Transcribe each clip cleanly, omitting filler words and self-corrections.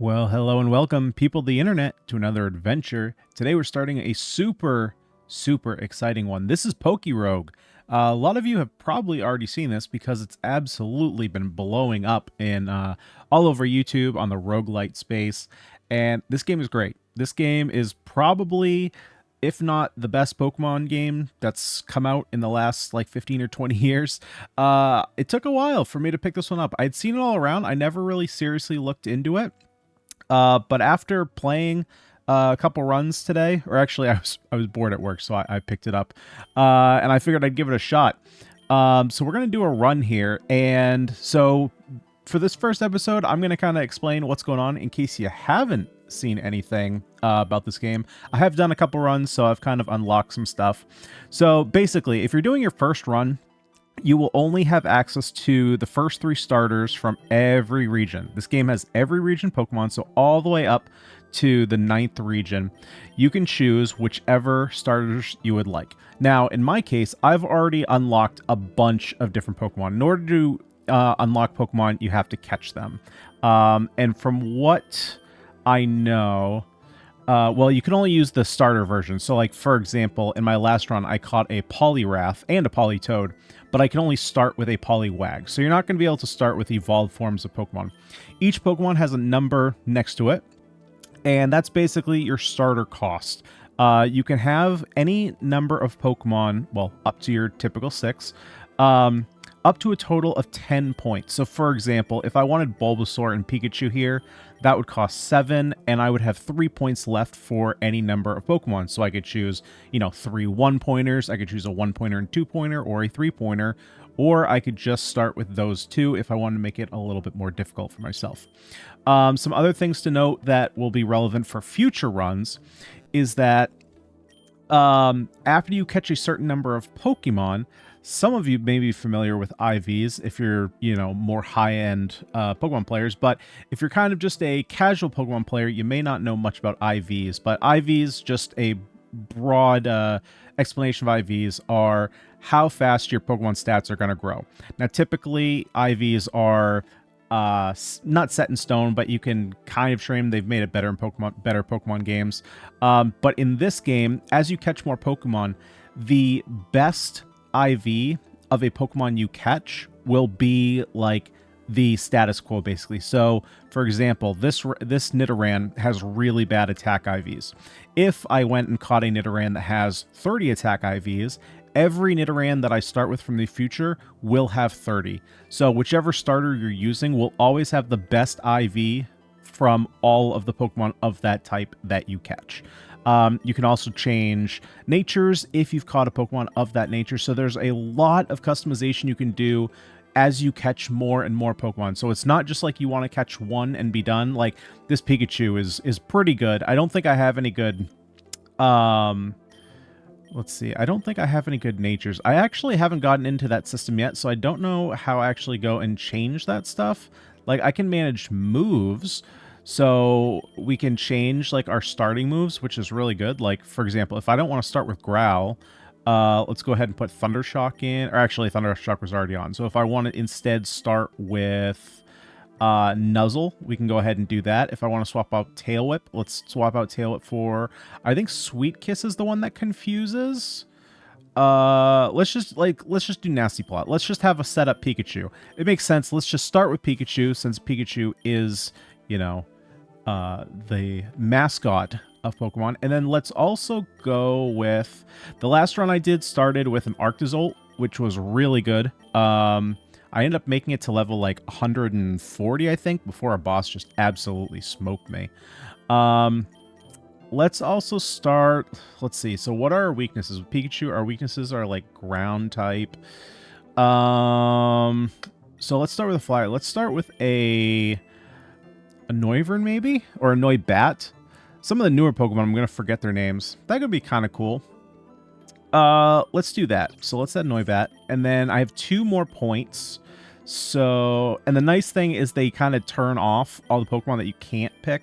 Well, hello and welcome, people of the internet, to another adventure. Today we're starting a super exciting one. This is PokeRogue. A lot of you have probably already seen this because it's absolutely been blowing up in all over YouTube on the roguelite space. And this game is great. This game is probably, if not the best Pokemon game that's come out in the last like 15 or 20 years. It took a while for me to pick this one up. I'd seen it all around. I never really seriously looked into it. But after playing a couple runs today, or actually I was bored at work, so I picked it up, and I figured I'd give it a shot. So we're gonna do a run here, and so for this first episode, I'm gonna kind of explain what's going on in case you haven't seen anything about this game. I have done a couple runs, so I've kind of unlocked some stuff. So basically, if you're doing your first run, you will only have access to the first 3 starters from every region. This game has every region Pokemon, so all the way up to the 9th region. You can choose whichever starters you would like. Now, in my case, I've already unlocked a bunch of different Pokemon. In order to unlock Pokemon, you have to catch them. And from what I know, well, you can only use the starter version. So, like, for example, in my last run, I caught a Poliwrath and a Politoed, but I can only start with a Poliwag. So you're not going to be able to start with evolved forms of Pokemon. Each Pokemon has a number next to it, and that's basically your starter cost. You can have any number of Pokemon, well, up to your typical 6, up to a total of 10 points. So, for example, if I wanted Bulbasaur and Pikachu here, that would cost 7, and I would have 3 points left for any number of Pokemon. So I could choose, 3 1-pointers, I could choose a 1-pointer and 2-pointer, or a 3-pointer, or I could just start with those 2 if I wanted to make it a little bit more difficult for myself. Some other things to note that will be relevant for future runs is that after you catch a certain number of Pokemon, some of you may be familiar with IVs if you're, more high-end Pokemon players, but if you're kind of just a casual Pokemon player, you may not know much about IVs. But IVs, just a broad explanation of IVs, are how fast your Pokemon stats are going to grow. Now, typically, IVs are not set in stone, but you can kind of train them. They've made it better in better Pokemon games. But in this game, as you catch more Pokemon, the best IV of a Pokemon you catch will be like the status quo, basically. So, for example, this Nidoran has really bad attack IVs. If I went and caught a Nidoran that has 30 attack IVs, every Nidoran that I start with from the future will have 30. So whichever starter you're using will always have the best IV from all of the Pokemon of that type that you catch. You can also change natures if you've caught a Pokemon of that nature. So there's a lot of customization you can do as you catch more and more Pokemon. So it's not just like you want to catch one and be done. Like, this Pikachu is pretty good. I don't think I have any good... let's see. I don't think I have any good natures. I actually haven't gotten into that system yet, so I don't know how I actually go and change that stuff. Like, I can manage moves, so we can change, like, our starting moves, which is really good. Like, for example, if I don't want to start with Growl, let's go ahead and put Thundershock in. Or actually, Thundershock was already on. So if I want to instead start with Nuzzle, we can go ahead and do that. If I want to swap out Tail Whip, let's swap out Tail Whip for, I think Sweet Kiss is the one that confuses. Let's just do Nasty Plot. Let's just have a setup Pikachu. It makes sense. Let's just start with Pikachu, since Pikachu is, the mascot of Pokemon. And then let's also go with, the last run I did started with an Arctozolt, which was really good. I ended up making it to level like 140, I think, before our boss just absolutely smoked me. Let's also start, let's see, so what are our weaknesses? With Pikachu, our weaknesses are like ground type. So let's start with a flyer. Let's start with a Noivern, maybe? Or a Noibat. Some of the newer Pokemon, I'm going to forget their names. That could be kind of cool. Let's do that. So let's add Noibat. And then I have 2 more points. So, and the nice thing is they kind of turn off all the Pokemon that you can't pick.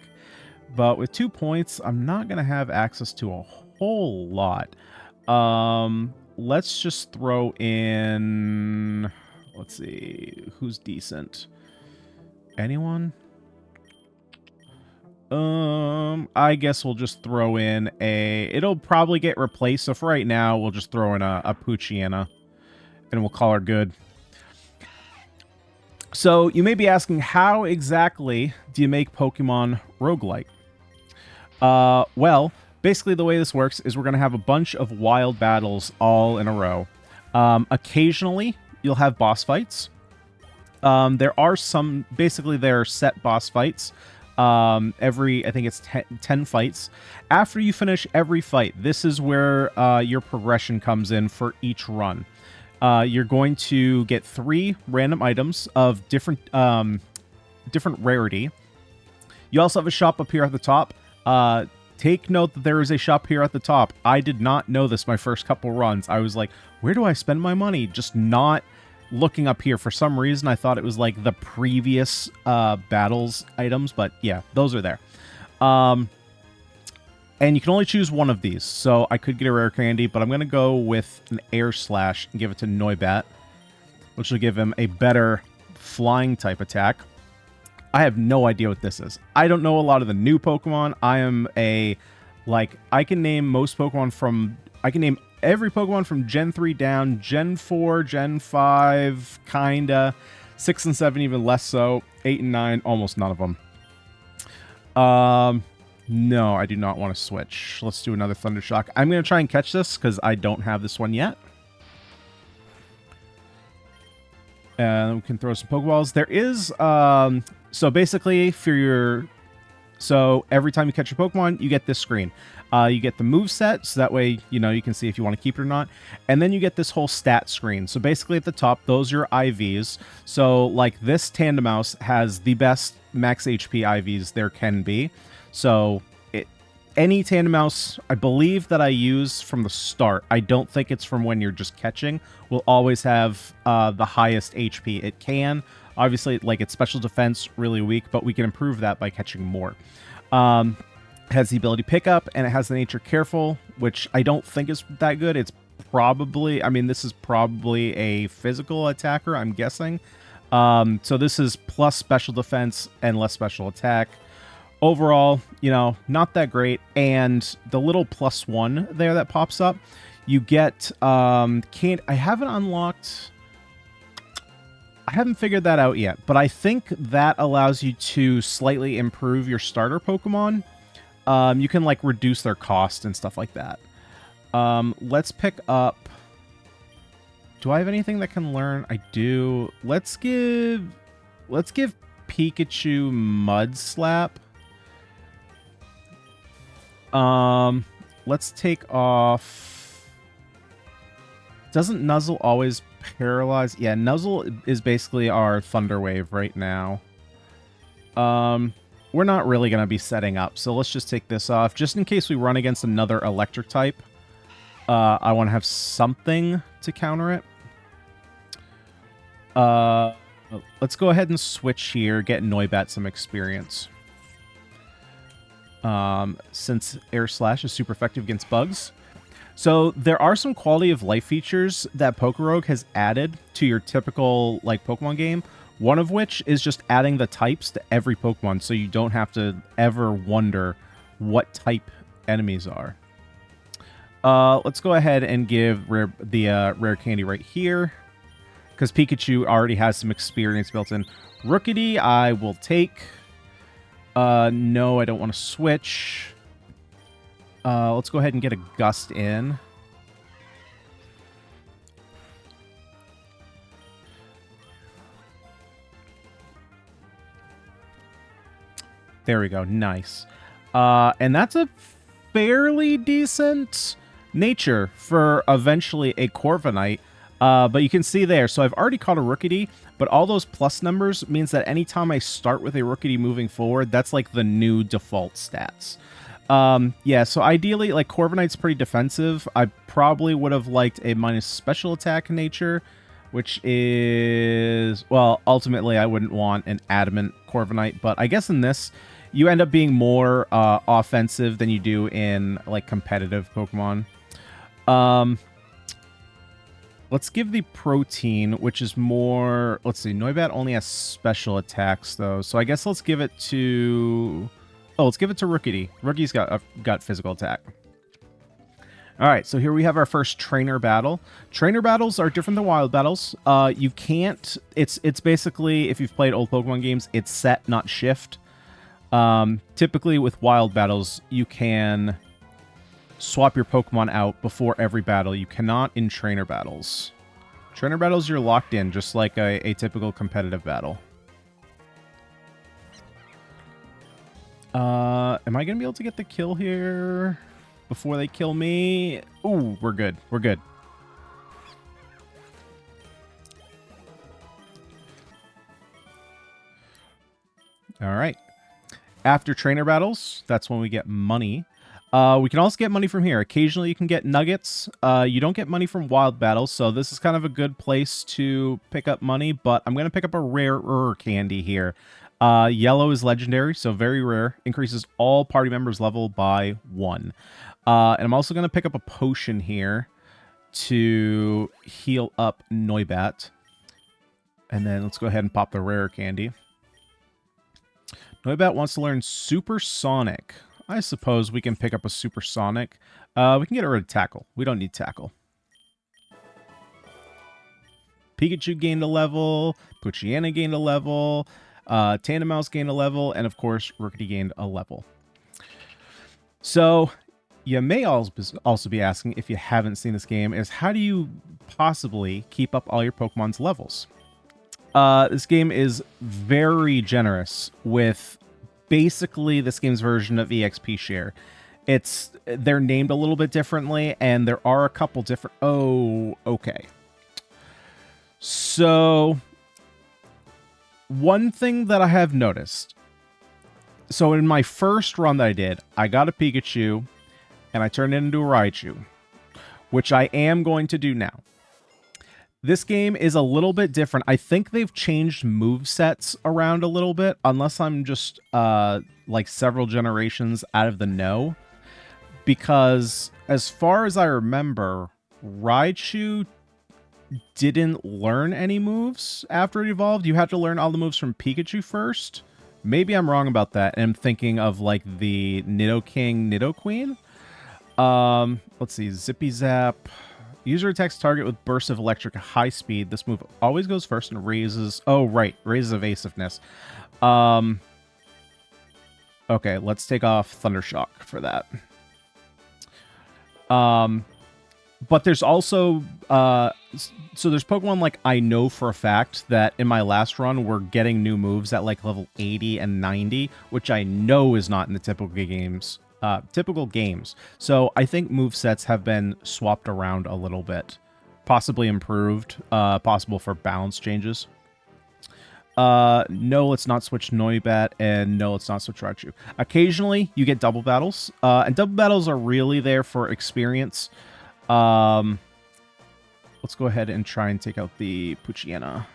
But with 2 points, I'm not going to have access to a whole lot. Let's just throw in... Let's see. Who's decent? Anyone? I guess we'll just throw in a... It'll probably get replaced, so for right now, we'll just throw in a Poochyena, and we'll call her good. So, you may be asking, how exactly do you make Pokemon roguelite? Well, basically the way this works is we're going to have a bunch of wild battles all in a row. Occasionally, you'll have boss fights. There are some... Basically, there are set boss fights. I think it's 10 fights. After you finish every fight, this is where your progression comes in for each run. You're going to get 3 random items of different rarity. You also have a shop up here at the top. Take note that there is a shop here at the top. I did not know this my first couple runs. I was like, where do I spend my money? Just not looking up here. For some reason, I thought it was like the previous battles items, but yeah, those are there. And you can only choose one of these, so I could get a rare candy, but I'm going to go with an Air Slash and give it to Noibat, which will give him a better flying type attack. I have no idea what this is. I don't know a lot of the new Pokemon. I am I can name most Pokemon from... I can name every Pokemon from Gen 3 down, Gen 4, Gen 5, kinda, 6 and 7 even less so, 8 and 9, almost none of them. No, I do not want to switch. Let's do another Thunder Shock. I'm going to try and catch this because I don't have this one yet. And we can throw some Pokeballs. There is, so basically, so every time you catch a Pokemon, you get this screen. You get the move set, so that way, you can see if you want to keep it or not. And then you get this whole stat screen. So basically at the top, those are your IVs. So like this Tandemaus has the best max HP IVs there can be. So any Tandemaus, I believe that I use from the start, I don't think it's from when you're just catching, will always have the highest HP it can. Obviously, like its special defense, really weak, but we can improve that by catching more. It has the ability pickup, and it has the nature careful, which I don't think is that good. It's probably, this is probably a physical attacker, I'm guessing. So this is plus special defense and less special attack. Overall, not that great. And the little +1 there that pops up, you get, I haven't figured that out yet, but I think that allows you to slightly improve your starter Pokemon. You can reduce their cost and stuff like that. Let's pick up... Do I have anything that can learn? I do. Let's give Pikachu Mud Slap. Let's take off... Doesn't Nuzzle always paralyze? Yeah, Nuzzle is basically our Thunder Wave right now. We're not really going to be setting up, so let's just take this off. Just in case we run against another electric type, I want to have something to counter it. Let's go ahead and switch here, get Noibat some experience. Since Air Slash is super effective against bugs. So there are some quality of life features that PokeRogue has added to your typical Pokemon game. One of which is just adding the types to every Pokemon, so you don't have to ever wonder what type enemies are. Let's go ahead and give the rare candy right here, because Pikachu already has some experience built in. Rookity, I will take. No, I don't want to switch. Let's go ahead and get a Gust in. There we go. Nice. And that's a fairly decent nature for eventually a Corviknight. But you can see there. So I've already caught a Rookity, but all those plus numbers means that anytime I start with a Rookity moving forward, that's the new default stats. Yeah, so ideally, Corviknight's pretty defensive. I probably would have liked a minus special attack nature, which is... Well, ultimately, I wouldn't want an adamant Corviknight, but I guess in this... You end up being more offensive than you do in competitive Pokemon. Let's give the Protein, which is more... Let's see, Noibat only has special attacks, though. So I guess let's give it to Oh, let's give it to Rookie. Rookie's got physical attack. All right, so here we have our first trainer battle. Trainer battles are different than wild battles. You can't. It's basically, if you've played old Pokemon games, it's set, not shift. Typically with wild battles, you can swap your Pokemon out before every battle. You cannot in trainer battles. Trainer battles, you're locked in, just like a typical competitive battle. Am I going to be able to get the kill here before they kill me? Ooh, we're good. We're good. All right. After trainer battles, that's when we get money. We can also get money from here. Occasionally you can get nuggets. You don't get money from wild battles, so this is kind of a good place to pick up money, but I'm going to pick up a rarer candy here. Yellow is legendary, so very rare. Increases all party members' level by 1. And I'm also going to pick up a potion here to heal up Noibat. And then let's go ahead and pop the rarer candy. Noibat wants to learn Supersonic. I suppose we can pick up a Supersonic. We can get rid of Tackle. We don't need Tackle. Pikachu gained a level. Poochyena gained a level. Tandemaus gained a level. And of course, Rookity gained a level. So, you may also be asking, if you haven't seen this game, is how do you possibly keep up all your Pokemon's levels? This game is very generous with basically this game's version of EXP share. They're named a little bit differently, and there are a couple different... Oh, okay. So, one thing that I have noticed. So, in my first run that I did, I got a Pikachu, and I turned it into a Raichu, which I am going to do now. This game is a little bit different. I think they've changed movesets around a little bit, unless I'm just like several generations out of the know. Because as far as I remember, Raichu didn't learn any moves after it evolved. You had to learn all the moves from Pikachu first. Maybe I'm wrong about that, and I'm thinking of like the Nidoking, Nidoqueen. Let's see, Zippy Zap. User attacks target with bursts of electric at high speed. This move always goes first and raises... Oh, right. Raises evasiveness. Okay, let's take off Thundershock for that. But there's also... so there's Pokemon like I know for a fact that in my last run were getting new moves at like level 80 and 90, which I know is not in the typical games. So I think movesets have been swapped around a little bit, possibly improved, possible for balance changes. No, let's not switch Noibat, and no, let's not switch Raichu. Occasionally, you get double battles, and double battles are really there for experience. Let's go ahead and try and take out the Poochyena.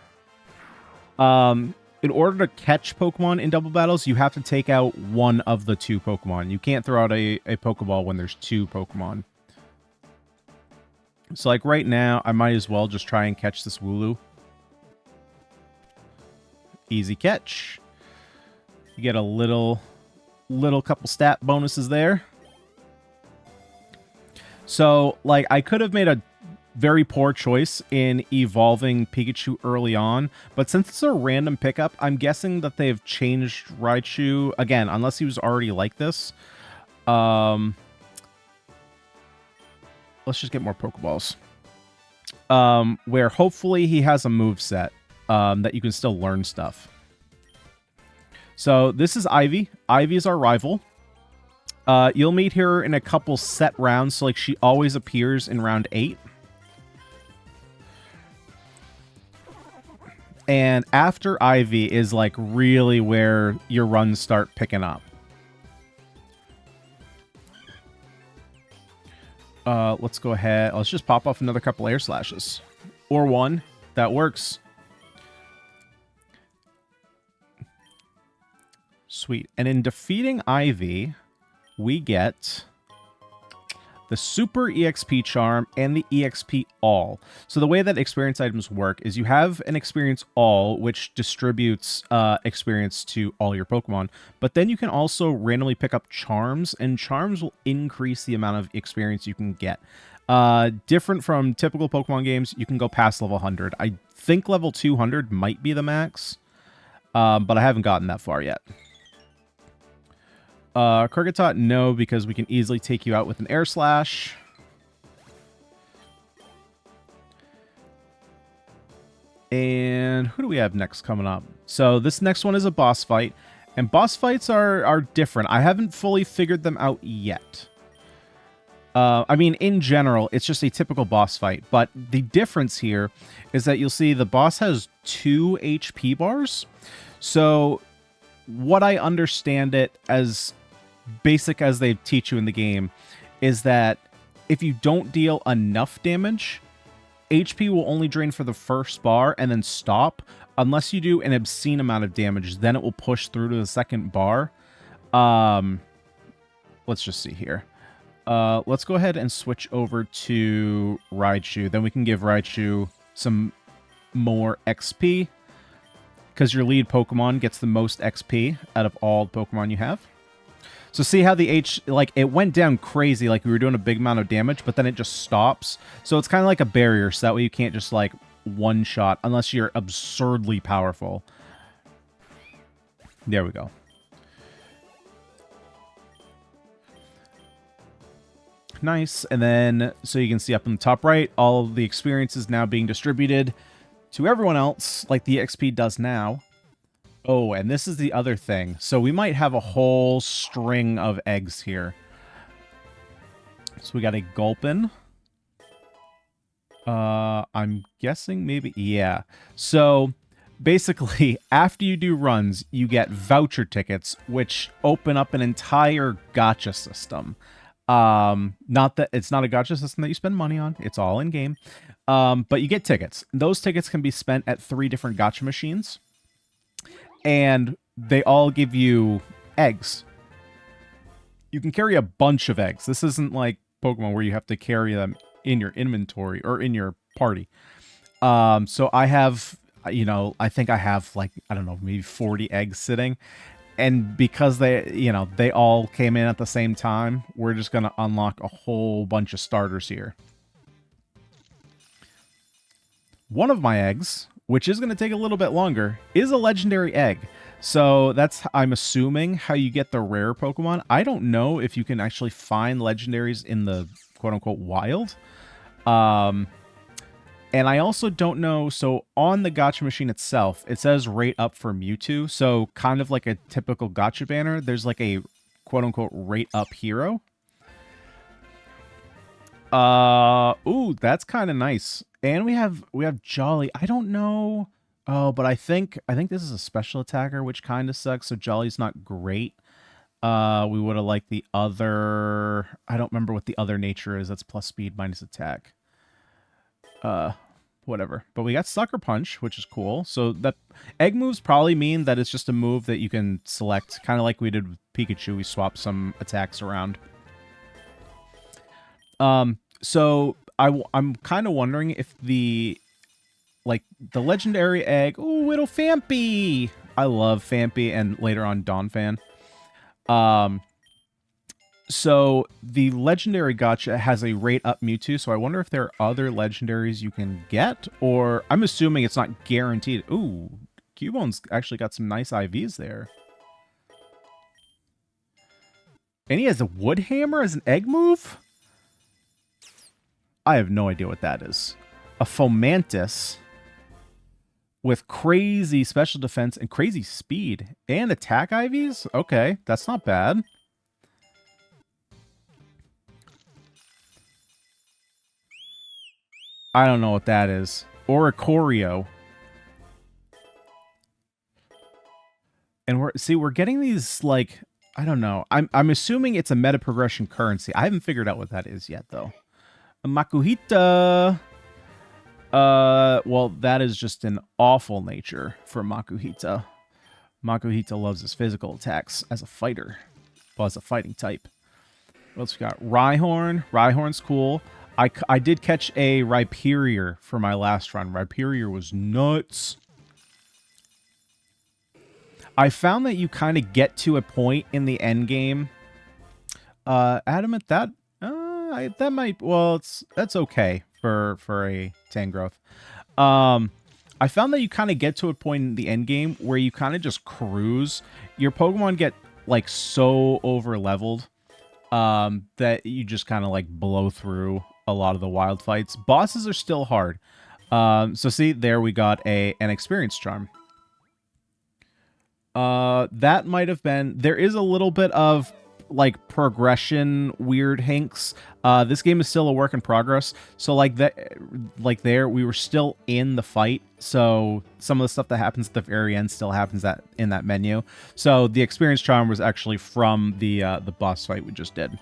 In order to catch Pokemon in double battles, you have to take out one of the 2 Pokemon. You can't throw out a Pokeball when there's 2 Pokemon. So, like, right now, I might as well just try and catch this Wooloo. Easy catch. You get a little couple stat bonuses there. So, like, I could have made a very poor choice in evolving Pikachu early on, but since it's a random pickup, I'm guessing that they've changed Raichu again, unless he was already like this. Let's just get more Pokeballs. Where hopefully he has a moveset that you can still learn stuff. So this is Ivy. Ivy is our rival. You'll meet her in a couple set rounds, so like she always appears in round 8. And after Ivy is like really where your runs start picking up. Let's go ahead. Let's just pop off another couple air slashes. Or one. That works. Sweet. And in defeating Ivy, we get the Super EXP Charm, and the EXP All. So the way that experience items work is you have an experience all, which distributes experience to all your Pokemon, but then you can also randomly pick up charms, and charms will increase the amount of experience you can get. Different from typical Pokemon games, you can go past level 100. I think level 200 might be the max, but I haven't gotten that far yet. Krurgatot, no, because we can easily take you out with an Air Slash. And who do we have next coming up? So this next one is a boss fight, and boss fights are different. I haven't fully figured them out yet. I mean, in general, it's just a typical boss fight, but the difference here is that you'll see the boss has 2 HP bars. So what I understand it as basic as they teach you in the game is that if you don't deal enough damage, HP will only drain for the first bar and then stop. Unless you do an obscene amount of damage, then it will push through to the second bar. Let's just see here. Let's go ahead and switch over to Raichu. Then we can give Raichu some more XP, because your lead Pokemon gets the most XP out of all Pokemon you have. So see how the it went down crazy, like we were doing a big amount of damage, but then it just stops. So it's kind of like a barrier, so that way you can't just, like, one-shot unless you're absurdly powerful. There we go. Nice. And then, so you can see up in the top right, all of the experiences now being distributed to everyone else, like the XP does now. Oh, and this is the other thing. So we might have a whole string of eggs here. So we got a Gulpin. I'm guessing maybe, yeah. So basically, after you do runs, you get voucher tickets, which open up an entire gacha system. Not that it's not a gacha system that you spend money on. It's all in game. But you get tickets. Those tickets can be spent at 3 different gacha machines. And they all give you eggs. You can carry a bunch of eggs. This isn't like Pokemon where you have to carry them in your inventory or in your party. So I have, I think I have, like, I don't know, maybe 40 eggs sitting. And because they all came in at the same time, we're just going to unlock a whole bunch of starters here. One of my eggs, which is going to take a little bit longer, is a legendary egg. So that's, I'm assuming, how you get the rare Pokemon. I don't know if you can actually find legendaries in the quote-unquote wild. And I also don't know, so on the gacha machine itself, it says rate up for Mewtwo. So kind of like a typical gacha banner, there's like a quote-unquote rate up hero. Ooh, that's kind of nice. And we have Jolly. I don't know. Oh, but I think this is a special attacker, which kind of sucks. So Jolly's not great. We would have liked the other. I don't remember what the other nature is. That's plus speed minus attack. Whatever. But we got Sucker Punch, which is cool. So that egg moves probably mean that it's just a move that you can select, kind of like we did with Pikachu. We swapped some attacks around. So I'm kind of wondering if the legendary egg. Oh, little Fampy. I love Fampy, and later on Donphan. So the legendary gacha has a rate up Mewtwo, so I wonder if there are other legendaries you can get, or I'm assuming it's not guaranteed. Ooh, Cubone's actually got some nice IVs there. And he has a Wood Hammer as an egg move? I have no idea what that is. A Fomantis with crazy special defense and crazy speed and attack IVs? Okay, that's not bad. I don't know what that is. Oricorio. And we're getting these, like, I don't know. I'm assuming it's a meta progression currency. I haven't figured out what that is yet, though. A Makuhita. Well, that is just an awful nature for Makuhita. Makuhita loves his physical attacks as a fighter. Well, as a fighting type. What else we got? Rhyhorn. Rhyhorn's cool. I did catch a Rhyperior for my last run. Rhyperior was nuts. I found that you kind of get to a point in the end game. Adamant, that might, well, that's okay for a Tangrowth. I found that you kind of get to a point in the end game where you kind of just cruise. Your Pokemon get like so over leveled that you just kind of like blow through a lot of the wild fights. Bosses are still hard. So see, there we got an experience charm. That might have been, there is a little bit of like progression weird hinks. This game is still a work in progress. So like that, like there, we were still in the fight. So some of the stuff that happens at the very end still happens in that menu. So the experience charm was actually from the boss fight we just did.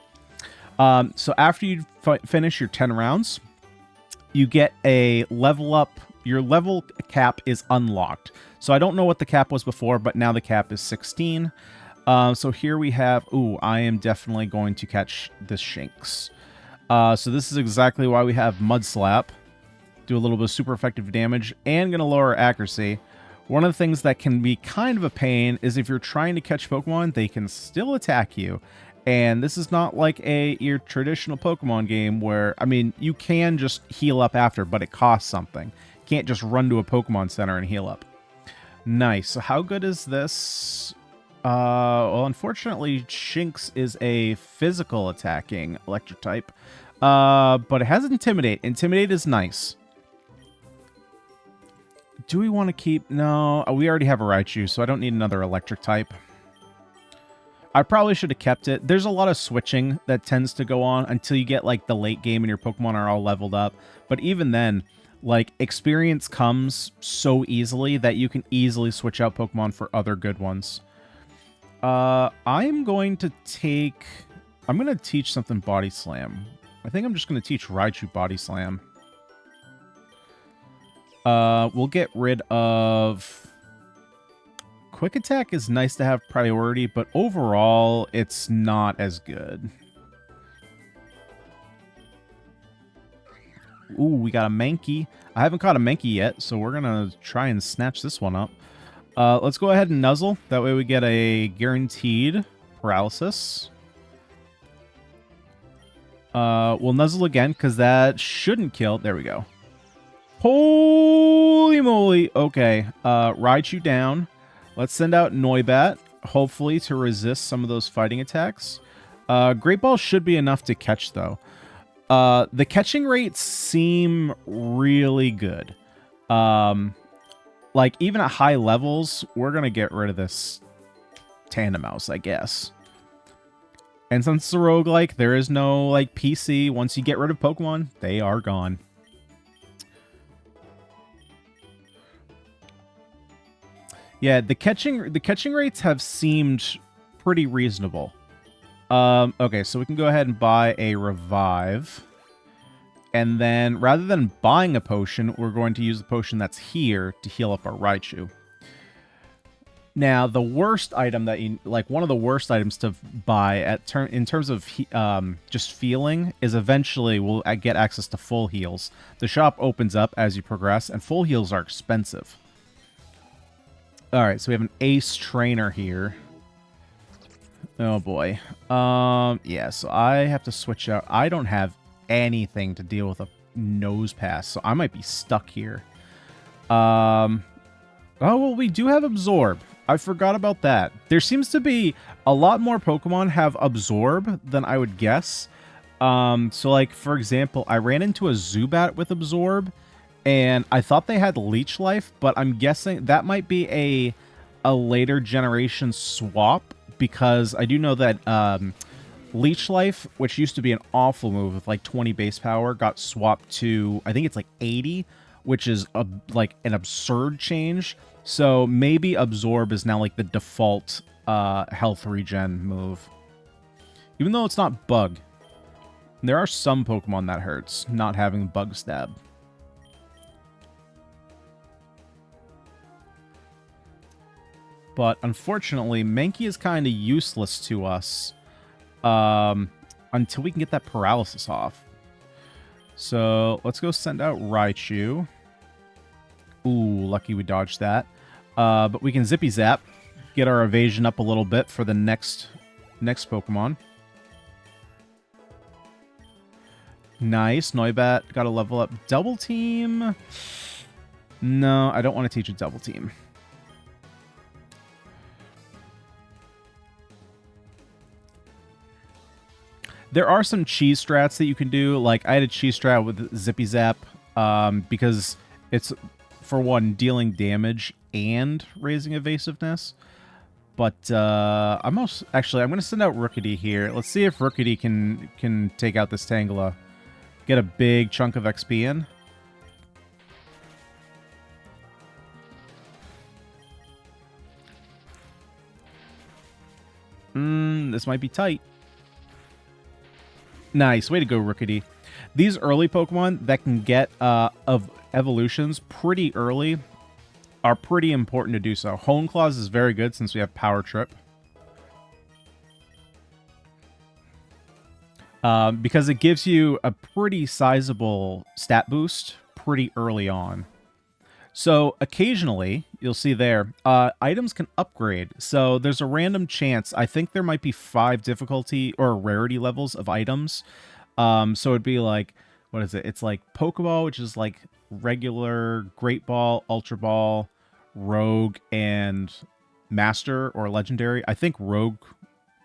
So after you finish your 10 rounds, you get a level up. Your level cap is unlocked. So I don't know what the cap was before, but now the cap is 16. So here we have, I am definitely going to catch this Shinx. So this is exactly why we have Mud Slap. Do a little bit of super effective damage and going to lower accuracy. One of the things that can be kind of a pain is if you're trying to catch Pokemon, they can still attack you. And this is not like your traditional Pokemon game where, I mean, you can just heal up after, but it costs something. You can't just run to a Pokemon Center and heal up. Nice. So how good is this? Well, unfortunately, Shinx is a physical attacking electric type. But it has Intimidate. Intimidate is nice. Do we want to keep... No, we already have a Raichu, so I don't need another electric type. I probably should have kept it. There's a lot of switching that tends to go on until you get, like, the late game and your Pokemon are all leveled up. But even then, like, experience comes so easily that you can easily switch out Pokemon for other good ones. I'm going to teach something Body Slam. I think I'm just going to teach Raichu Body Slam. We'll get rid of... Quick Attack is nice to have priority, but overall, it's not as good. Ooh, we got a Mankey. I haven't caught a Mankey yet, so we're going to try and snatch this one up. Let's go ahead and Nuzzle. That way we get a guaranteed paralysis. We'll Nuzzle again, because that shouldn't kill. There we go. Holy moly. Okay, Raichu down. Let's send out Noibat, hopefully to resist some of those fighting attacks. Great Ball should be enough to catch, though. The catching rates seem really good. Like, even at high levels, we're going to get rid of this Tandemaus, I guess. And since it's a roguelike, there is no, like, PC. Once you get rid of Pokemon, they are gone. Yeah, the catching rates have seemed pretty reasonable. Okay, so we can go ahead and buy a Revive. And then, rather than buying a potion, we're going to use the potion that's here to heal up our Raichu. Now, the worst item that you... Like, one of the worst items to buy in terms of just feeling is eventually we'll get access to full heals. The shop opens up as you progress, and full heals are expensive. Alright, so we have an Ace Trainer here. Oh, boy. Yeah, so I have to switch out. I don't have anything to deal with a Nose Pass, so I might be stuck here. Oh, well, we do have Absorb. I forgot about that. There seems to be a lot more Pokemon have Absorb than I would guess. So, like, for example, I ran into a Zubat with Absorb, and I thought they had Leech Life, but I'm guessing that might be a later generation swap, because I do know that Leech Life, which used to be an awful move with like 20 base power, got swapped to, I think it's like 80, which is like an absurd change. So maybe Absorb is now like the default health regen move. Even though it's not Bug. There are some Pokemon that hurts, not having Bug Stab. But unfortunately, Mankey is kind of useless to us. until we can get that paralysis off. So let's go send out Raichu. Ooh, lucky we dodged that. But we can Zippy Zap, get our evasion up a little bit for the next Pokemon. Nice. Noibat got a level up. Double Team? No, I don't want to teach a Double Team. There are some cheese strats that you can do. Like, I had a cheese strat with Zippy Zap because it's, for one, dealing damage and raising evasiveness. But I'm going to send out Rookity here. Let's see if Rookity can take out this Tangela. Get a big chunk of XP in. This might be tight. Nice. Way to go, Rookity. These early Pokemon that can get of evolutions pretty early are pretty important to do so. Honeclaws is very good since we have Power Trip. Because it gives you a pretty sizable stat boost pretty early on. So occasionally, you'll see there, items can upgrade. So there's a random chance. I think there might be 5 difficulty or rarity levels of items. So it'd be like, what is it? It's like Pokeball, which is like regular, Great Ball, Ultra Ball, Rogue, and Master or Legendary. I think Rogue...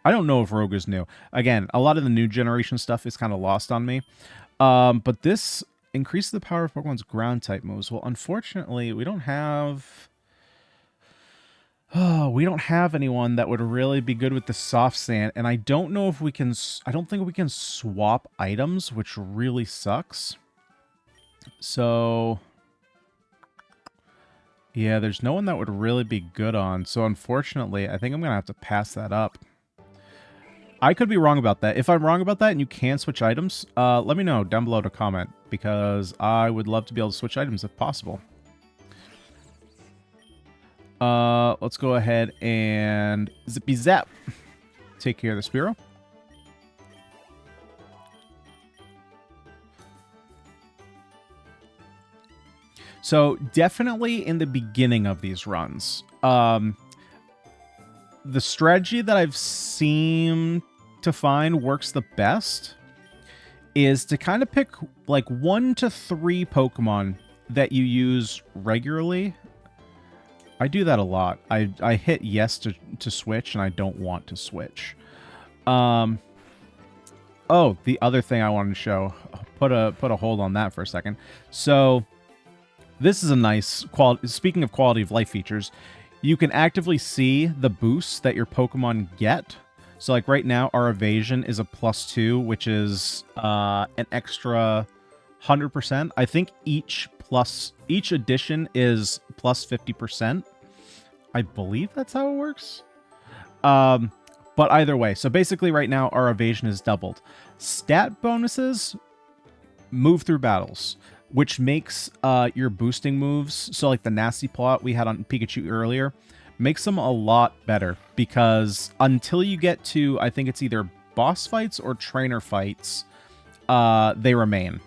I don't know if Rogue is new. Again, a lot of the new generation stuff is kind of lost on me. But this increases the power of Pokemon's ground-type moves. Well, unfortunately, we don't have... we don't have anyone that would really be good with the soft sand. And I don't know if we can... I don't think we can swap items, which really sucks. So... yeah, there's no one that would really be good on. So unfortunately, I think I'm going to have to pass that up. I could be wrong about that. If I'm wrong about that and you can switch items, let me know down below to comment, because I would love to be able to switch items if possible. Let's go ahead and Zippy Zap. Take care of the Spearow. So definitely in the beginning of these runs, the strategy that I've seen to find works the best is to kind of pick like 1 to 3 Pokemon that you use regularly. I do that a lot. I hit yes to switch, and I don't want to switch. Oh, the other thing I wanted to show. Put a hold on that for a second. So this is a nice quality. Speaking of quality of life features, you can actively see the boosts that your Pokemon get. So like right now, our evasion is a +2, which is an extra 100%. I think each addition is +50%. I believe that's how it works. But either way, so basically right now our evasion is doubled. Stat bonuses move through battles, which makes your boosting moves, so like the Nasty Plot we had on Pikachu earlier, makes them a lot better, because until you get to, I think it's either boss fights or trainer fights, they remain.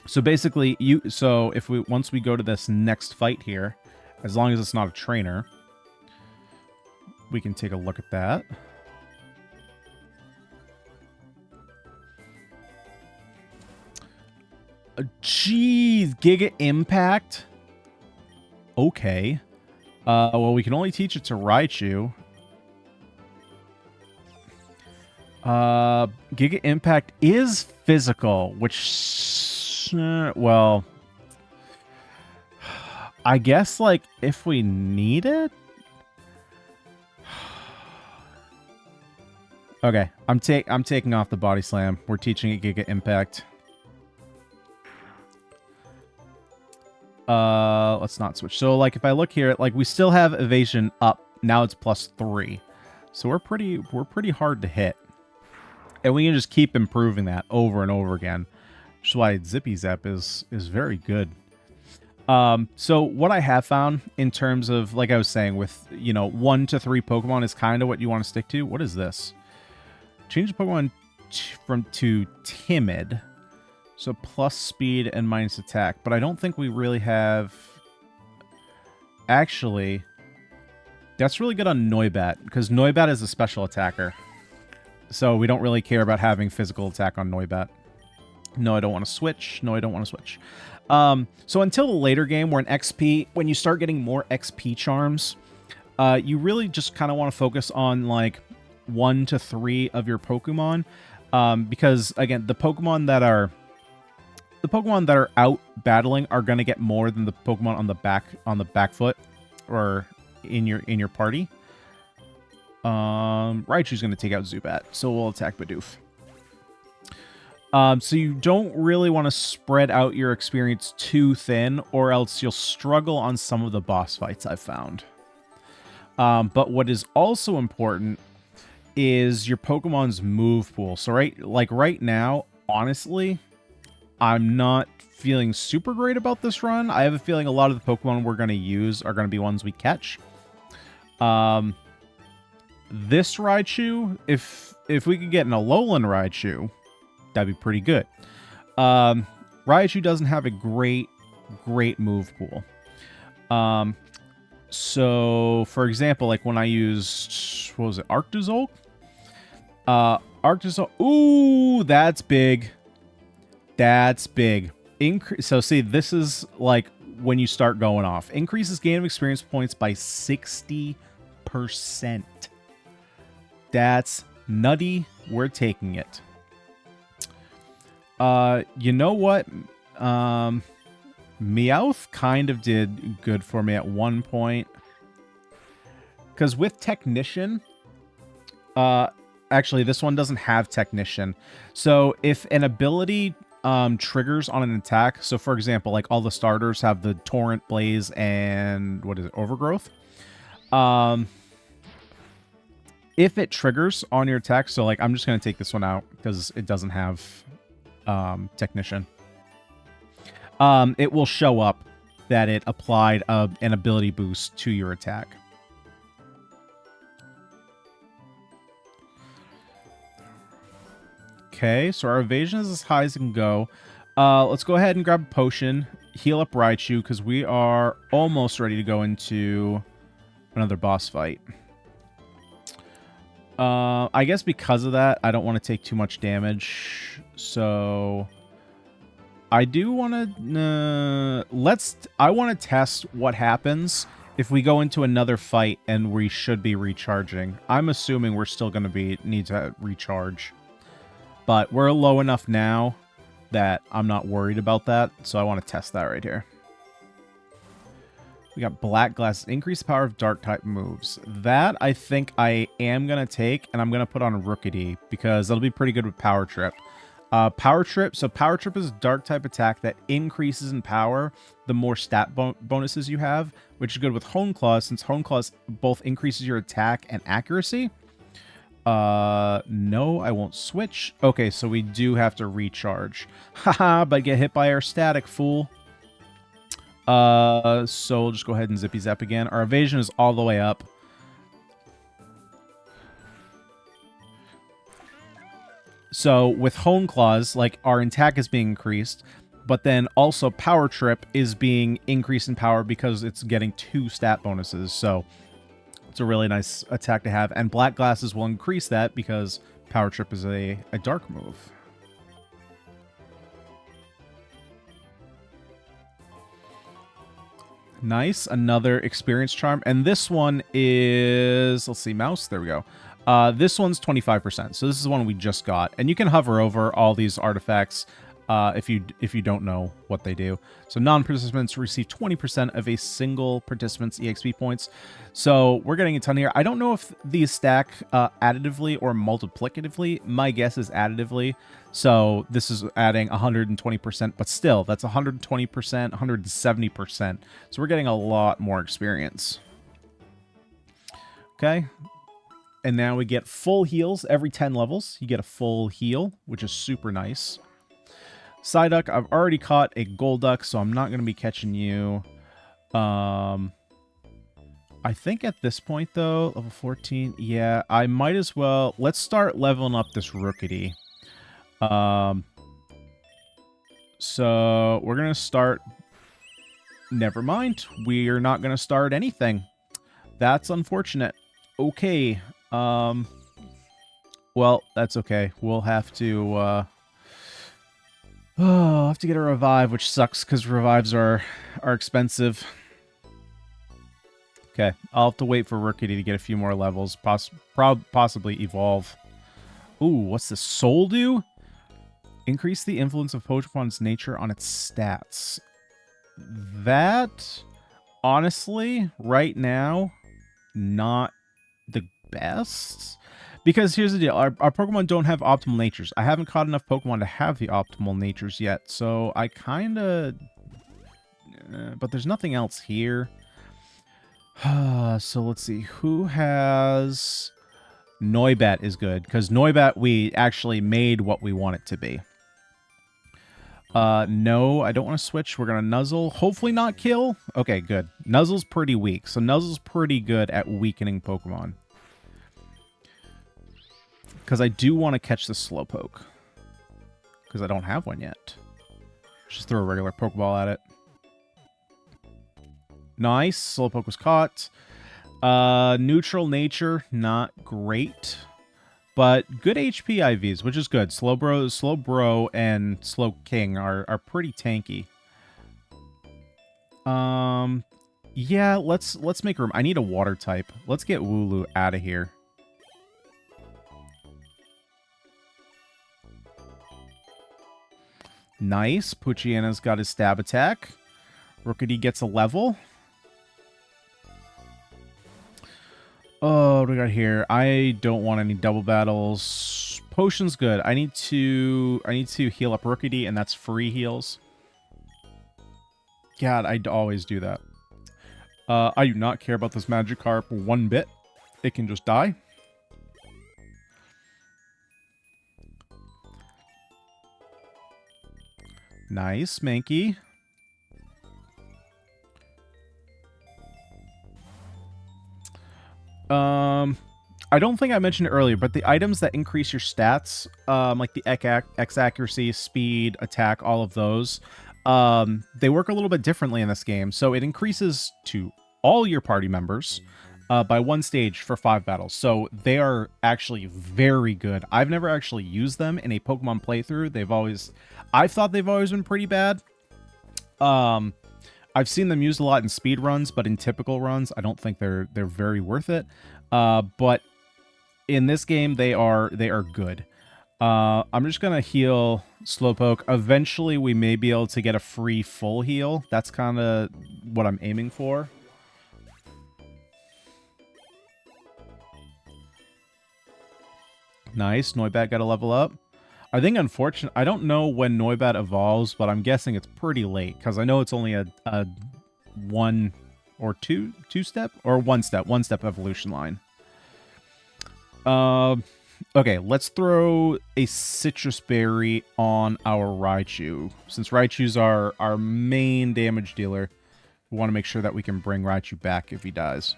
So basically, once we go to this next fight here, as long as it's not a trainer, we can take a look at that. Jeez, Giga Impact. Okay. Well, we can only teach it to Raichu. Giga Impact is physical, which, well, I guess, like, if we need it? Okay, I'm taking off the Body Slam. We're teaching it Giga Impact. Let's not switch. So, like, if I look here, like, we still have evasion up. Now it's +3. So we're pretty hard to hit. And we can just keep improving that over and over again. Which is why Zippy Zap is very good. So what I have found in terms of, like I was saying, with, 1 to 3 Pokemon is kind of what you want to stick to. What is this? Change the Pokemon to timid. So plus speed and minus attack. But I don't think we really have... Actually, that's really good on Noibat, because Noibat is a special attacker. So we don't really care about having physical attack on Noibat. No, I don't want to switch. No, I don't want to switch. So until the later game, where an XP, when you start getting more XP charms, you really just kind of want to focus on like 1 to 3 of your Pokemon. Because again, the Pokemon that are out battling are going to get more than the Pokemon on the back foot or in your party. Raichu's going to take out Zubat, so we'll attack Bidoof. So you don't really want to spread out your experience too thin, or else you'll struggle on some of the boss fights I've found. But what is also important is your Pokemon's move pool. So right now, honestly, I'm not feeling super great about this run. I have a feeling a lot of the Pokemon we're going to use are going to be ones we catch. This Raichu, if we could get an Alolan Raichu, that'd be pretty good. Raichu doesn't have a great move pool. So, for example, like when I used, what was it, Arctozol? Arctozol, ooh, that's big. That's big. So see, this is like when you start going off. Increases gain of experience points by 60%. That's nutty. We're taking it. You know what? Meowth kind of did good for me at one point. Because with Technician, actually, this one doesn't have Technician. So if an ability triggers on an attack, so for example, like all the starters have the Torrent, Blaze, and what is it, Overgrowth? If it triggers on your attack, so like I'm just going to take this one out because it doesn't have Technician. It will show up that it applied an ability boost to your attack. Okay, so our evasion is as high as it can go. Let's go ahead and grab a potion, heal up Raichu, because we are almost ready to go into another boss fight. I guess because of that, I don't want to take too much damage. So I do want to I want to test what happens if we go into another fight and we should be recharging. I'm assuming we're still going to need to recharge. But we're low enough now that I'm not worried about that, so I want to test that right here. We got Black Glass, increase the power of Dark-type moves. That I think I am going to take, and I'm going to put on Rookity, because that'll be pretty good with Power Trip. Power Trip is a Dark-type attack that increases in power the more stat bonuses you have, which is good with Hone Claw, since Hone Claw both increases your attack and accuracy. No, I won't switch. Okay, so we do have to recharge. Haha, but get hit by our static, fool. So we'll just go ahead and zippy zap again. Our evasion is all the way up. So with Hone Claws, like our attack is being increased, but then also Power Trip is being increased in power because it's getting 2 stat bonuses. So it's a really nice attack to have. And Black Glasses will increase that because Power Trip is a dark move. Nice. Another experience charm. And this one is, let's see, mouse. There we go. This one's 25%. So this is one we just got. And you can hover over all these artifacts if you don't know what they do. So non-participants receive 20% of a single participant's EXP points. So we're getting a ton here. I don't know if these stack additively or multiplicatively. My guess is additively. So this is adding 120%, but still, that's 120%, 170%. So we're getting a lot more experience. Okay. And now we get full heals every 10 levels. You get a full heal, which is super nice. Psyduck, I've already caught a Golduck, so I'm not going to be catching you. I think at this point, though, level 14, yeah, I might as well... Let's start leveling up this Rookity. So we're going to start... Never mind. We're not going to start anything. That's unfortunate. Okay. Well, that's okay. We'll have to, I'll have to get a revive, which sucks because revives are expensive. Okay, I'll have to wait for Rookity to get a few more levels, possibly evolve. Ooh, what's this? Soul do? Increase the influence of Pokemon's nature on its stats. That, honestly, right now, not the best. Because here's the deal. Our Pokemon don't have optimal natures. I haven't caught enough Pokemon to have the optimal natures yet. So I kind of... but there's nothing else here. So let's see. Who has... Noibat is good. Because Noibat, we actually made what we want it to be. No, I don't want to switch. We're going to Nuzzle. Hopefully not kill. Okay, good. Nuzzle's pretty weak. So Nuzzle's pretty good at weakening Pokemon. Because I do want to catch the Slowpoke. Because I don't have one yet. Just throw a regular Pokeball at it. Nice. Slowpoke was caught. Neutral nature, not great. But good HP IVs, which is good. Slowbro, and Slowking are pretty tanky. Yeah, let's make room. I need a water type. Let's get Wooloo out of here. Nice. Poochyana's got his stab attack. Rookity gets a level. Oh, what do we got here? I don't want any double battles. Potion's good. I need to heal up Rookity, and that's free heals. God, I'd always do that. I do not care about this Magikarp one bit. It can just die. Nice, Mankey. I don't think I mentioned it earlier, but the items that increase your stats, like the X accuracy, speed, attack, all of those, they work a little bit differently in this game. So it increases to all your party members by one stage for 5 battles. So they are actually very good. I've never actually used them in a Pokemon playthrough. I've thought they've always been pretty bad. I've seen them used a lot in speed runs, but in typical runs, I don't think they're very worth it. But in this game, they are good. I'm just gonna heal Slowpoke. Eventually, we may be able to get a free full heal. That's kind of what I'm aiming for. Nice. Noibat got a level up. I think, unfortunately, I don't know when Noibat evolves, but I'm guessing it's pretty late, because I know it's only a one or two-step, or one-step evolution line. Okay, let's throw a Citrus Berry on our Raichu. Since Raichu's our main damage dealer, we want to make sure that we can bring Raichu back if he dies.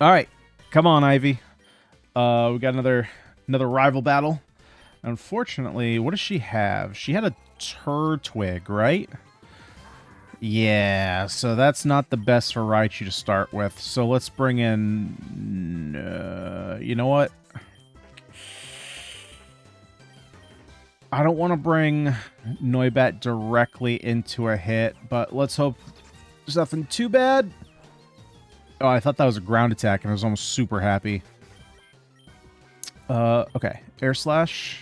All right, come on, Ivy. We got another rival battle. Unfortunately, what does she have? She had a Turtwig, right? Yeah, so that's not the best for Raichu to start with. So let's bring in... you know what? I don't want to bring Noibat directly into a hit, but let's hope there's nothing too bad. Oh, I thought that was a ground attack, and I was almost super happy. Okay. Air Slash.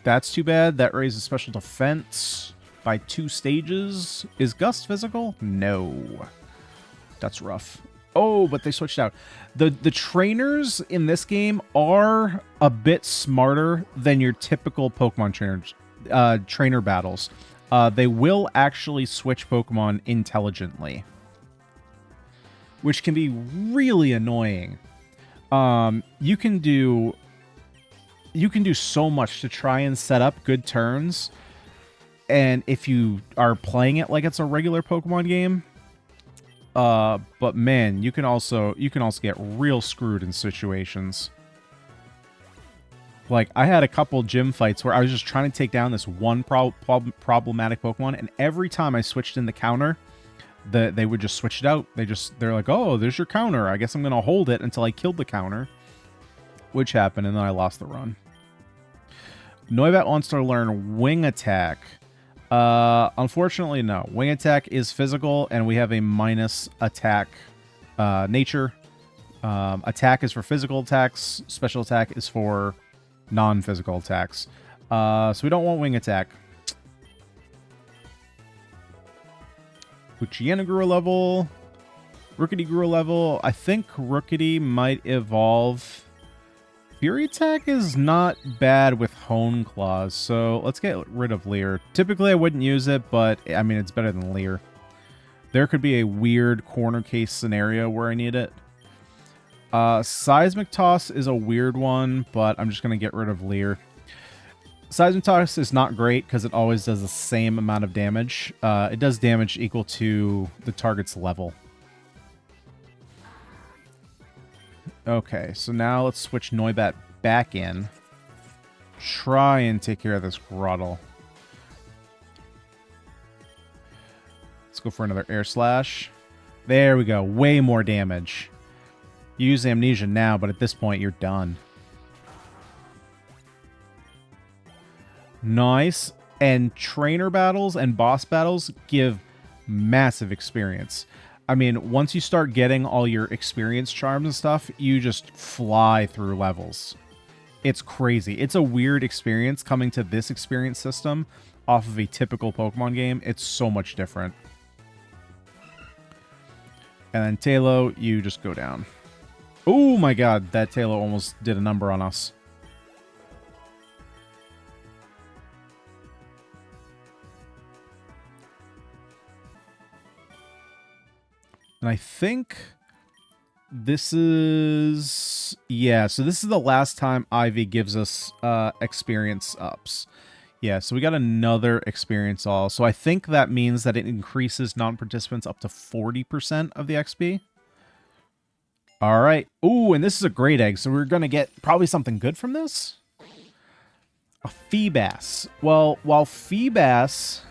That's too bad. That raises special defense by 2 stages. Is Gust physical? No. That's rough. Oh, but they switched out. The trainers in this game are a bit smarter than your typical Pokemon trainer battles. They will actually switch Pokemon intelligently, which can be really annoying. You can do so much to try and set up good turns, and if you are playing it like it's a regular Pokemon game, but man, you can also get real screwed in situations. Like, I had a couple gym fights where I was just trying to take down this one problematic Pokemon, and every time I switched in the counter, they would just switch it out. They're like, oh, there's your counter. I guess I'm going to hold it until I killed the counter, which happened, and then I lost the run. Noibat wants to learn Wing Attack. Unfortunately, no. Wing Attack is physical, and we have a minus attack nature. Attack is for physical attacks. Special attack is for non-physical attacks. So we don't want Wing Attack. Uchiena grew a level. Rookity grew a level. I think Rookity might evolve. Fury Attack is not bad with Hone Claws, so let's get rid of Leer. Typically, I wouldn't use it, but, I mean, it's better than Leer. There could be a weird corner case scenario where I need it. Seismic Toss is a weird one, but I'm just going to get rid of Leer. Seismic Toss is not great because it always does the same amount of damage. It does damage equal to the target's level. Okay, so now let's switch Noibat back in. Try and take care of this Groddle. Let's go for another Air Slash. There we go. Way more damage. You use Amnesia now, but at this point, you're done. Nice. And trainer battles and boss battles give massive experience. I mean, once you start getting all your experience charms and stuff, you just fly through levels. It's crazy. It's a weird experience coming to this experience system off of a typical Pokemon game. It's so much different. And then Talo, you just go down. Oh my god, that Talo almost did a number on us. And I think this is... yeah, so this is the last time Ivy gives us experience ups. Yeah, so we got another experience all. So I think that means that it increases non-participants up to 40% of the XP. All right. Ooh, and this is a great egg, so we're going to get probably something good from this. A Feebas. Well, while Feebas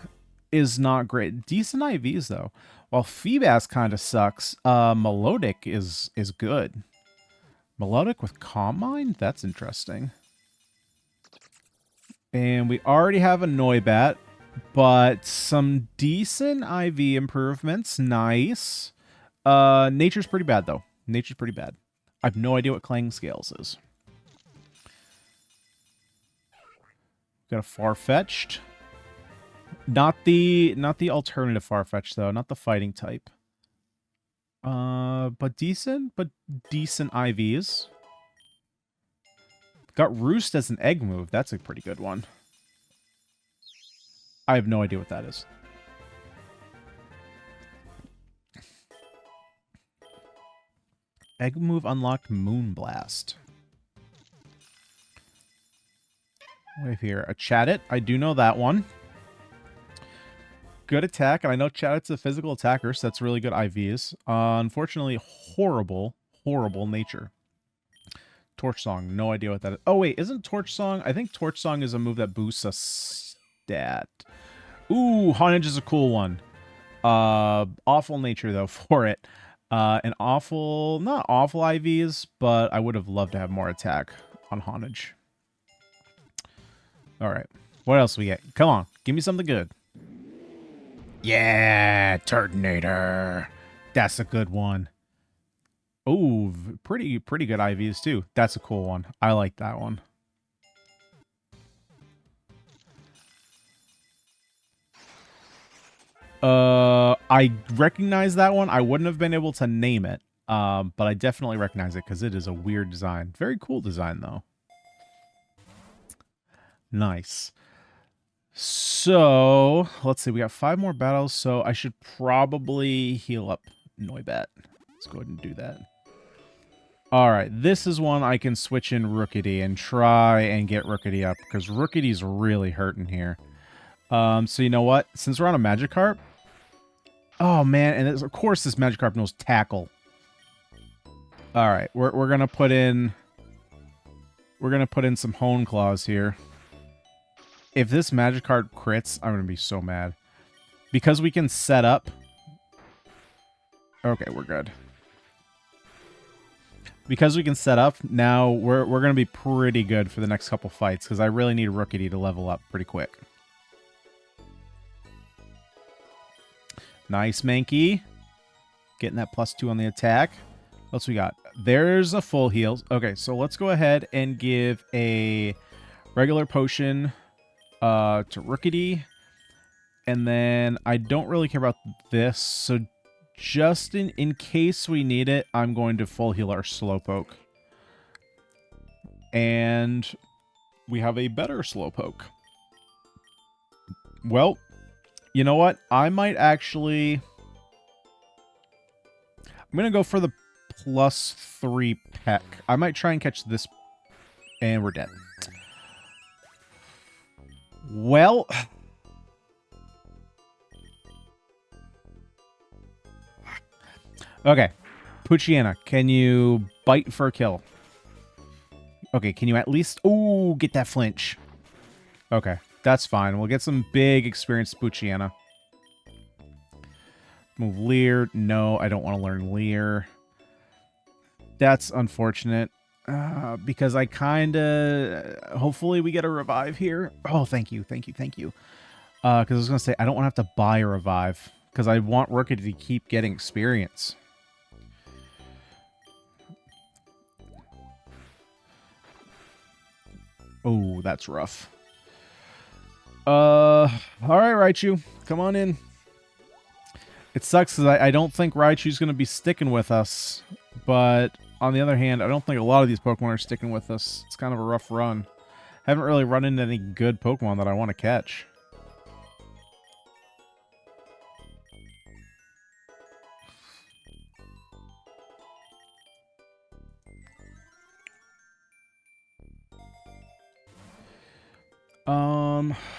is not great, decent IVs though. While Feebas kind of sucks, Melodic is good. Melodic with Calm Mind? That's interesting. And we already have a Noibat, but some decent IV improvements. Nice. Nature's pretty bad though. Nature's pretty bad. I have no idea what Clang Scales is. Got a Farfetch'd. Not the alternative Farfetch'd though, not the fighting type. But decent IVs. Got Roost as an egg move. That's a pretty good one. I have no idea what that is. Egg move unlocked Moonblast. We have here a Chatot. I do know that one. Good attack, and I know Chatot's a physical attacker, so that's really good IVs. Unfortunately, horrible nature. Torch Song, no idea what that is. Oh wait, isn't Torch Song? I think Torch Song is a move that boosts a stat. Ooh, Hauntage is a cool one. Awful nature though for it. Not awful IVs, but I would have loved to have more attack on Hauntage. All right, what else we get? Come on, give me something good. Yeah, Turtonator. That's a good one. Oh, pretty good IVs too. That's a cool one. I like that one. I recognize that one. I wouldn't have been able to name it, but I definitely recognize it because it is a weird design. Very cool design though. Nice. So, let's see. We got 5 more battles, so I should probably heal up Noibat. Let's go ahead and do that. Alright, this is one I can switch in Rookity and try and get Rookity up, because Rookity's really hurting here. So you know what? Since we're on a Magikarp... oh, man, and of course this Magikarp knows Tackle. Alright, we're gonna put in... We're going to put in some Hone Claws here. If this Magikarp crits, I'm going to be so mad. Because we can set up... Okay, we're good. Because we can set up, now we're going to be pretty good for the next couple fights, because I really need Rookity to level up pretty quick. Nice, Mankey. Getting that +2 on the attack. What else we got? There's a full heal. Okay, so let's go ahead and give a regular potion to Rookity. And then I don't really care about this, so just in case we need it, I'm going to full heal our Slowpoke. And we have a better Slowpoke. Well, you know what? I might actually... I'm going to go for the +3 peck. I might try and catch this, and we're dead. Well... Okay, Poochyena, can you bite for a kill? Okay, can you at least... Ooh, get that flinch. Okay, that's fine. We'll get some big experience Poochyena. Move Leer. No, I don't want to learn Leer. That's unfortunate. Because I kind of... Hopefully we get a revive here. Oh, thank you, thank you, thank you. Because I was going to say, I don't want to have to buy a revive. Because I want Rookity to keep getting experience. Oh, that's rough. All right, Raichu, come on in. It sucks because I don't think Raichu's going to be sticking with us. But on the other hand, I don't think a lot of these Pokemon are sticking with us. It's kind of a rough run. Haven't really run into any good Pokemon that I want to catch.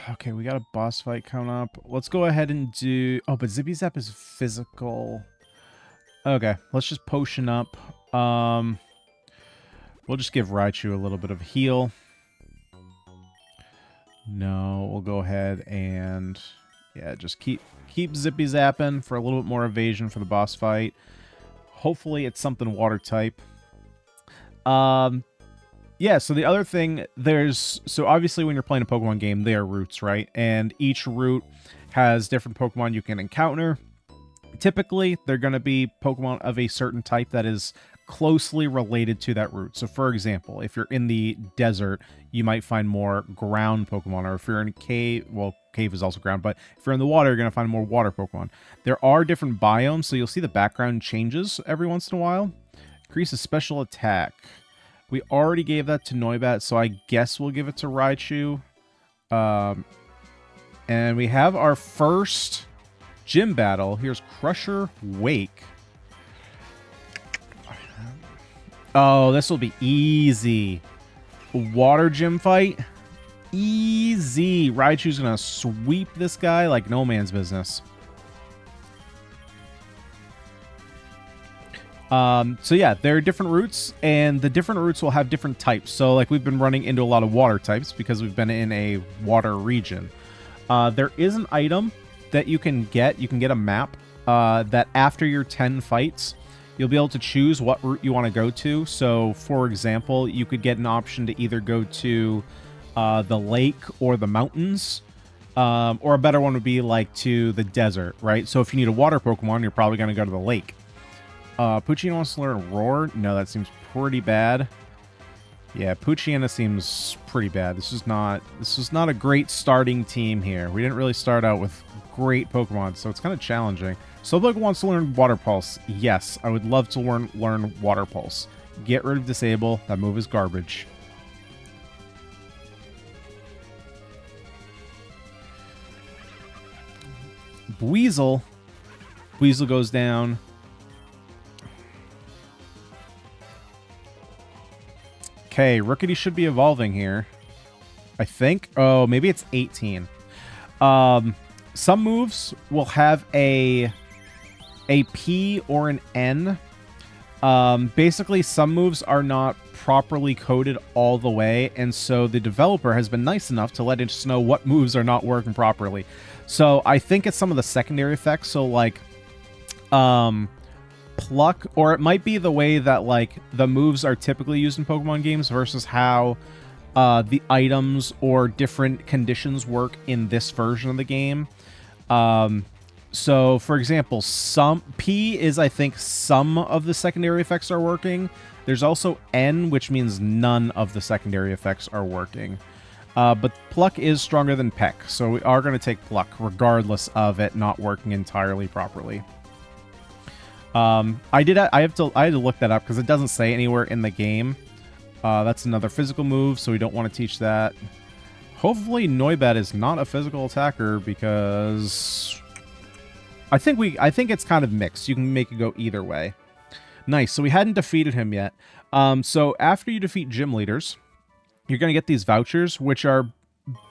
Okay, we got a boss fight coming up. Let's go ahead and do... Oh, but Zippy Zap is physical. Okay, let's just potion up. We'll just give Raichu a little bit of heal. No, we'll go ahead and... Yeah, just keep Zippy Zapping for a little bit more evasion for the boss fight. Hopefully it's something water type. Yeah, so the other thing, so obviously when you're playing a Pokemon game, they are routes, right? And each route has different Pokemon you can encounter. Typically, they're going to be Pokemon of a certain type that is closely related to that route. So for example, if you're in the desert, you might find more ground Pokemon, or if you're in a cave, well, cave is also ground, but if you're in the water, you're going to find more water Pokemon. There are different biomes, so you'll see the background changes every once in a while. Increases special attack. We already gave that to Noibat, so I guess we'll give it to Raichu. And we have our first gym battle. Here's Crusher Wake. Oh, this will be easy. Water gym fight? Easy. Raichu's going to sweep this guy like no man's business. So yeah, there are different routes, and the different routes will have different types. So like we've been running into a lot of water types because we've been in a water region. There is an item that you can get. You can get a map that after your 10 fights, you'll be able to choose what route you want to go to. So for example, you could get an option to either go to the lake or the mountains. Or a better one would be like to the desert, right? So if you need a water Pokemon, you're probably going to go to the lake. Poochyena wants to learn Roar. No, that seems pretty bad. Yeah, Poochyena seems pretty bad. This is not a great starting team here. We didn't really start out with great Pokemon, so it's kind of challenging. Slowpoke wants to learn Water Pulse. Yes, I would love to learn Water Pulse. Get rid of Disable. That move is garbage. Weasel. Weasel goes down. Okay, Rookity should be evolving here. I think. Oh, maybe it's 18. Some moves will have a P or an N. Basically, some moves are not properly coded all the way, and so the developer has been nice enough to let us know what moves are not working properly. So I think it's some of the secondary effects, so like pluck, or it might be the way that like the moves are typically used in Pokemon games versus how the items or different conditions work in this version of the game. So, for example, some P is, I think, some of the secondary effects are working. There's also N, which means none of the secondary effects are working. But Pluck is stronger than Peck, so we are going to take Pluck, regardless of it not working entirely properly. I had to look that up because it doesn't say anywhere in the game. That's another physical move, so we don't want to teach that. Hopefully, Noibat is not a physical attacker because I think it's kind of mixed. You can make it go either way. Nice. So we hadn't defeated him yet. So after you defeat gym leaders, you're going to get these vouchers, which are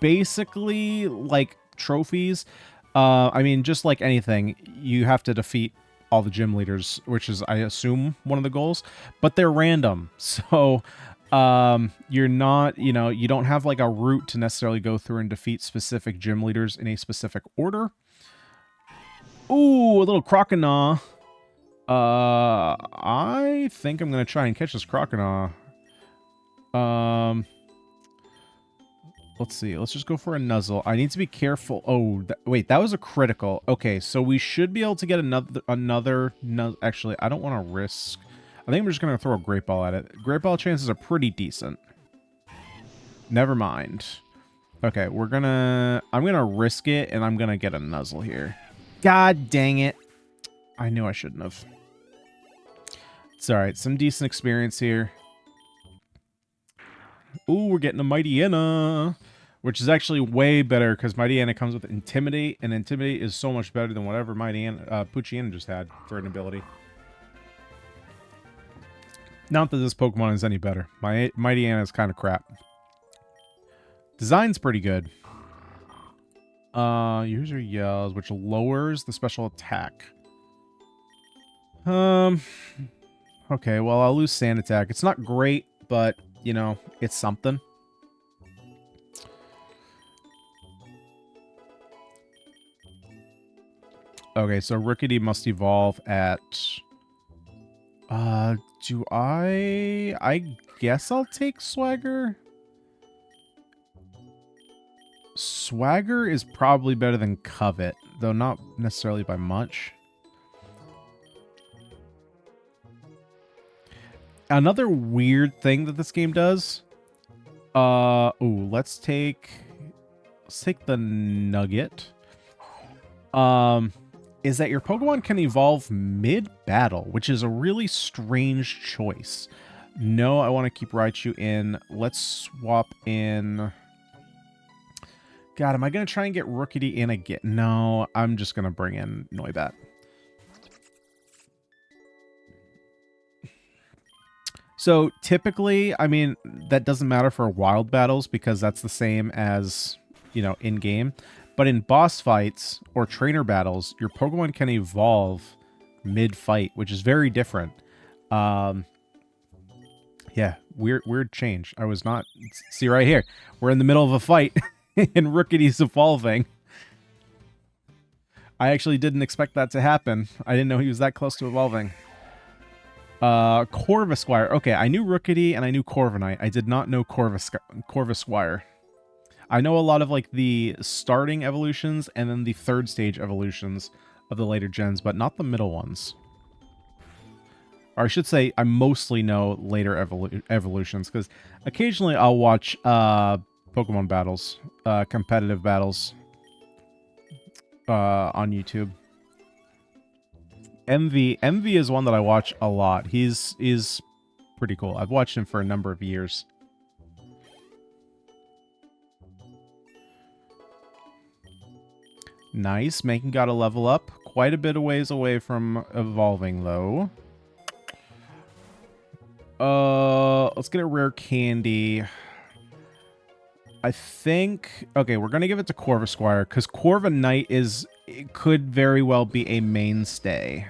basically like trophies. I mean, just like anything, you have to defeat all the gym leaders, which is, I assume, one of the goals. But they're random. So you're not, you don't have like a route to necessarily go through and defeat specific gym leaders in a specific order. Ooh, a little Croconaw. I think I'm going to try and catch this Croconaw. Let's see. Let's just go for a Nuzzle. I need to be careful. Oh, wait, that was a critical. Okay, so we should be able to get another Actually, I don't want to risk. I think we're just going to throw a Great Ball at it. Great Ball chances are pretty decent. Never mind. Okay, I'm going to risk it, and I'm going to get a Nuzzle here. God dang it. I knew I shouldn't have. It's alright. Some decent experience here. Ooh, we're getting a Mightyena, which is actually way better because Mightyena comes with Intimidate, and Intimidate is so much better than whatever Poochyena just had for an ability. Not that this Pokemon is any better. My Mightyena is kind of crap. Design's pretty good. Use your yells, which lowers the special attack. Okay, well, I'll lose Sand Attack. It's not great, but, it's something. Okay, so Rookidee must evolve at... I guess I'll take Swagger? Swagger is probably better than Covet, though not necessarily by much. Another weird thing that this game does. Let's take the Nugget. Is that your Pokemon can evolve mid-battle, which is a really strange choice. No, I want to keep Raichu in. Let's swap in... God, am I going to try and get Rookidee in again? No, I'm just going to bring in Noibat. So typically, I mean, that doesn't matter for wild battles because that's the same as, in-game. But in boss fights or trainer battles, your Pokemon can evolve mid-fight, which is very different. Yeah, weird change. I was not... See right here. We're in the middle of a fight and Rookidee's evolving. I actually didn't expect that to happen. I didn't know he was that close to evolving. Corvisquire. Okay, I knew Rookidee and I knew Corviknight. I did not know Corvisquire. I know a lot of like the starting evolutions and then the third stage evolutions of the later gens, but not the middle ones. Or I should say I mostly know later evolutions because occasionally I'll watch Pokemon battles, competitive battles on YouTube. MV is one that I watch a lot. He's pretty cool. I've watched him for a number of years. Nice. Making got a level up. Quite a bit of ways away from evolving, though. Let's get a rare candy. I think... Okay, we're going to give it to Corvisquire, because Corviknight could very well be a mainstay.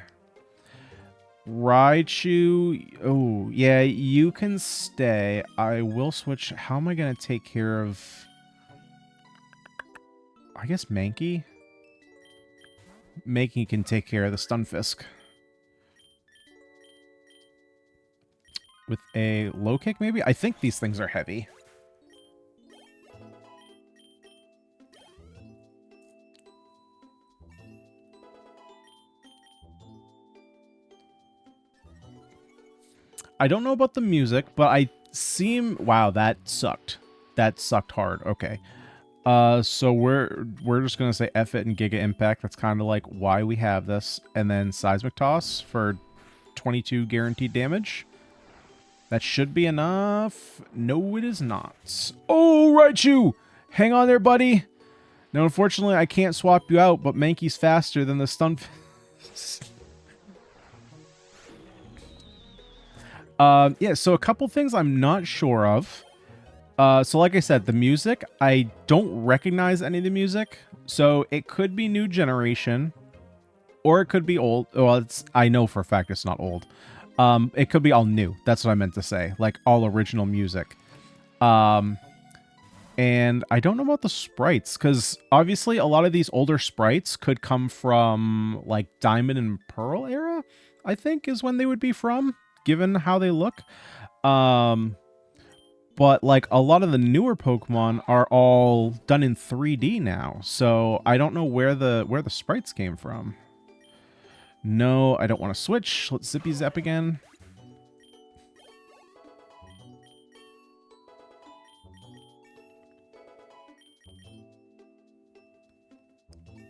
Raichu. Oh, yeah, you can stay. I will switch. How am I going to take care of... I guess Mankey? Mankey can take care of the Stunfisk. With a low kick, maybe? I think these things are heavy. I don't know about the music, but I seem... Wow, that sucked. That sucked hard. Okay. So we're just gonna say F it and Giga Impact. That's kind of like why we have this. And then Seismic Toss for 22 guaranteed damage. That should be enough. No, it is not. Oh, Raichu! Hang on there, buddy. Now, unfortunately, I can't swap you out, but Mankey's faster than the stun... Yeah, so a couple things I'm not sure of. So like I said, the music, I don't recognize any of the music. So it could be new generation, or it could be old. Well, I know for a fact it's not old. It could be all new. That's what I meant to say. Like all original music. And I don't know about the sprites, because obviously a lot of these older sprites could come from like Diamond and Pearl era, I think is when they would be from, given how they look. But like a lot of the newer Pokemon are all done in 3D now. So I don't know where the sprites came from. No, I don't want to switch. Let's Zippy Zap again.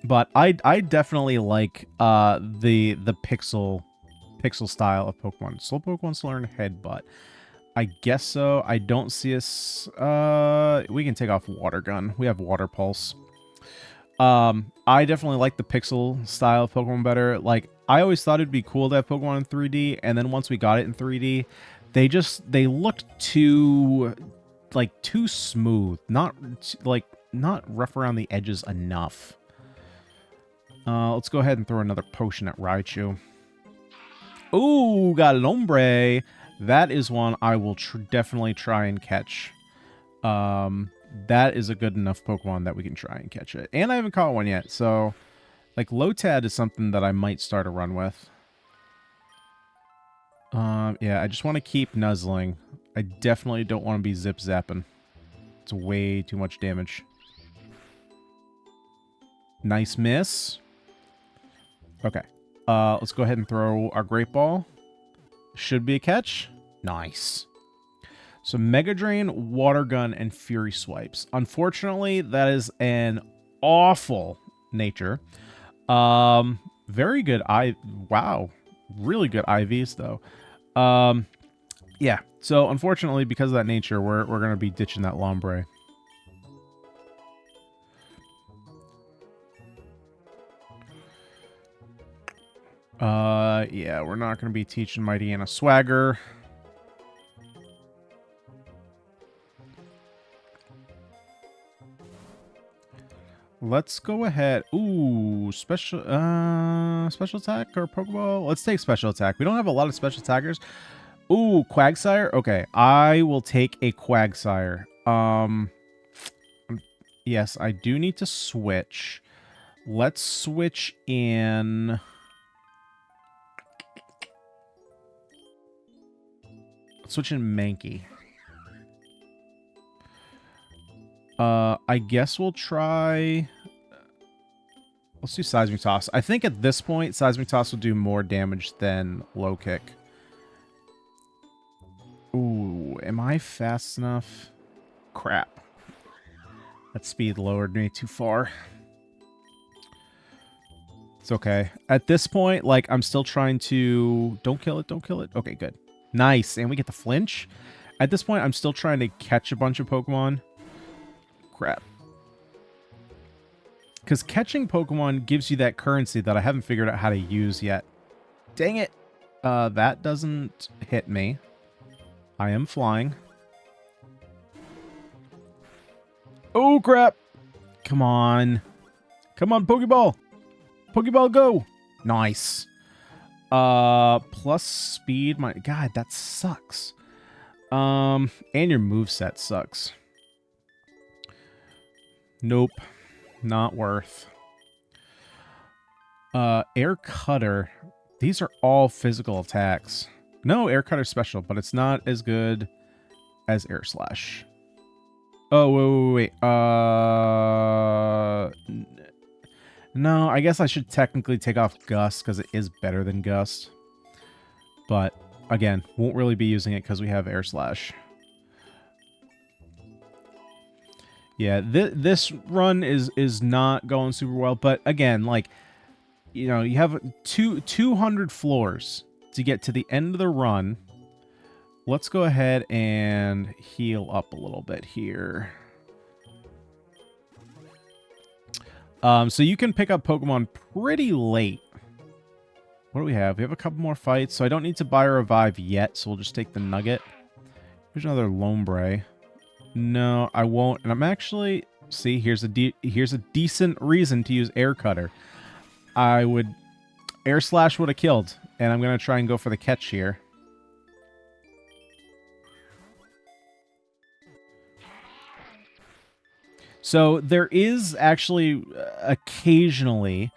But I definitely like the pixel style of Pokemon. Slowpoke wants to learn Headbutt. I guess so. I don't see us... we can take off Water Gun. We have Water Pulse. I definitely like the pixel style of Pokemon better. Like, I always thought it'd be cool to have Pokemon in 3D, and then once we got it in 3D, they looked too... like, too smooth. Not rough around the edges enough. Let's go ahead and throw another potion at Raichu. Ooh, got Lombre. That is one I will definitely try and catch. That is a good enough Pokemon that we can try and catch it. And I haven't caught one yet, so... like, Lotad is something that I might start a run with. Yeah, I just want to keep nuzzling. I definitely don't want to be zip-zapping. It's way too much damage. Nice miss. Okay. Let's go ahead and throw our Great Ball. Should be a catch. Nice. So Mega Drain, Water Gun, and Fury Swipes. Unfortunately, that is an awful nature. Very good wow. Really good IVs though. Yeah. So unfortunately, because of that nature, we're gonna be ditching that Lombre. Yeah, we're not going to be teaching Mighty Anna Swagger. Let's go ahead. Ooh, special attack or Pokeball? Let's take special attack. We don't have a lot of special attackers. Ooh, Quagsire? Okay, I will take a Quagsire. Yes, I do need to switch. Let's switch in... switch in Mankey. I guess we'll try... let's do Seismic Toss. I think at this point, Seismic Toss will do more damage than Low Kick. Ooh, am I fast enough? Crap. That speed lowered me too far. It's okay. At this point, like, I'm still trying to... don't kill it, don't kill it. Okay, good. Nice, and we get the flinch. At this point, I'm still trying to catch a bunch of Pokemon. Crap. Because catching Pokemon gives you that currency that I haven't figured out how to use yet. Dang it. That doesn't hit me. I am flying. Oh, crap. Come on. Come on, Pokeball. Pokeball, go. Nice. Plus speed. My God, that sucks. And your moveset sucks. Nope. Not worth. Air Cutter. These are all physical attacks. No, Air Cutter special, but it's not as good as Air Slash. Oh, wait. No, I guess I should technically take off Gust because it is better than Gust. But, again, won't really be using it because we have Air Slash. Yeah, this run is not going super well. But, again, like, you know, you have 200 floors to get to the end of the run. Let's go ahead and heal up a little bit here. So you can pick up Pokemon pretty late. What do we have? We have a couple more fights, so I don't need to buy a revive yet, so we'll just take the nugget. Here's another Lombre. No, I won't. And I'm actually... See, here's a decent reason to use Air Cutter. I would... Air Slash would have killed, and I'm going to try and go for the catch here. So there is actually occasionally,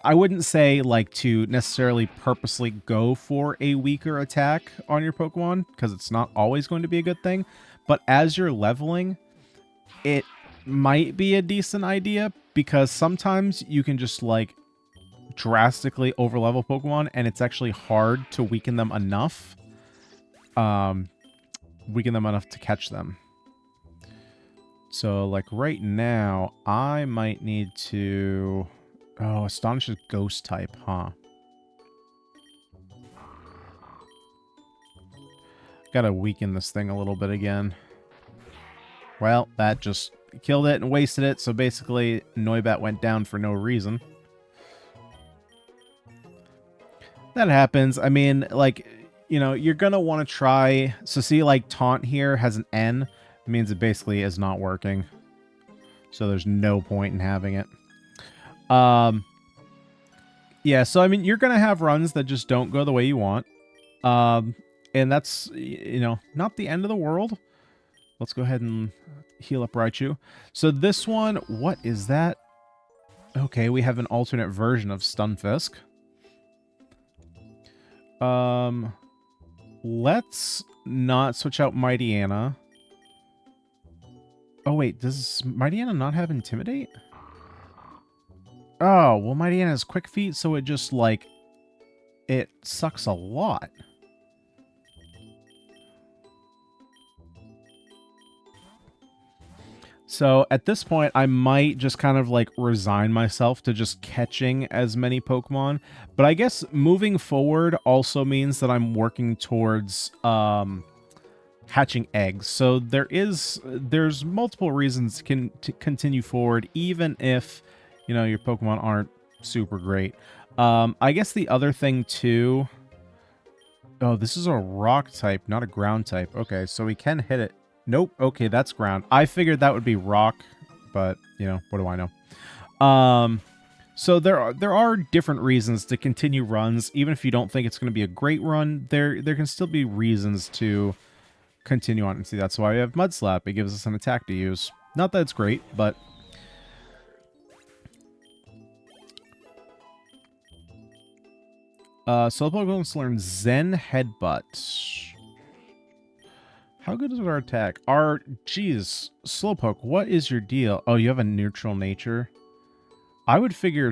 I wouldn't say like to necessarily purposely go for a weaker attack on your Pokemon, because it's not always going to be a good thing, but as you're leveling, it might be a decent idea, because sometimes you can just like drastically overlevel Pokemon, and it's actually hard to weaken them enough, to catch them. So, like, right now, I might need to... Oh, Astonish is Ghost type, huh? Gotta weaken this thing a little bit again. Well, that just killed it and wasted it, so basically, Noibat went down for no reason. That happens. I mean, like, you know, you're gonna want to try... So, see, like, Taunt here has an N. Means it basically is not working. So there's no point in having it. Yeah, so I mean, you're going to have runs that just don't go the way you want. And that's, you know, not the end of the world. Let's go ahead and heal up Raichu. So this one, what is that? Okay, we have an alternate version of Stunfisk. Let's not switch out Mightyena. Oh, wait, does Mightyena not have Intimidate? Oh, well, Mightyena has Quick Feet, so it just, like, it sucks a lot. So, at this point, I might just kind of, like, resign myself to just catching as many Pokemon. But I guess moving forward also means that I'm working towards, hatching eggs. So there's multiple reasons to continue forward, even if, you know, your Pokemon aren't super great. I guess the other thing too... Oh, this is a rock type, not a ground type. Okay, so we can hit it. Nope. Okay, that's ground. I figured that would be rock, but, you know, what do I know? So there are different reasons to continue runs, even if you don't think it's going to be a great run. There can still be reasons to continue on. And see, that's why we have Mud Slap. It gives us an attack to use. Not that it's great, but... Slowpoke wants to learn Zen Headbutt. How good is our attack? Geez, Slowpoke, what is your deal? Oh, you have a neutral nature? I would figure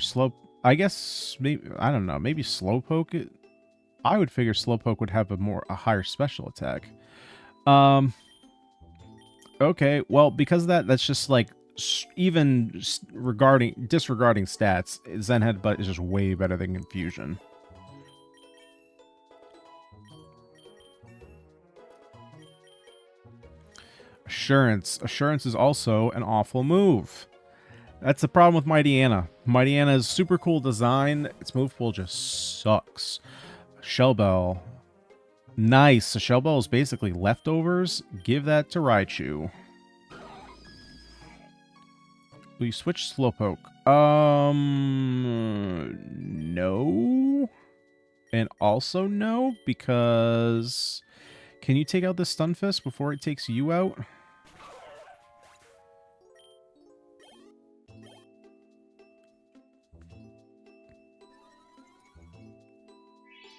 I guess, maybe, I don't know, maybe Slowpoke... I would figure Slowpoke would have a higher special attack. Okay, well, because of that, that's just like, even disregarding stats, Zen Headbutt is just way better than Confusion. Assurance. Assurance is also an awful move. That's the problem with Mightyena. Mightyena's super cool design. Its move pool just sucks. Shell Bell. Nice. A Shell Bell is basically leftovers. Give that to Raichu. Will you switch Slowpoke? No. And also no, because... Can you take out this Stun Fist before it takes you out?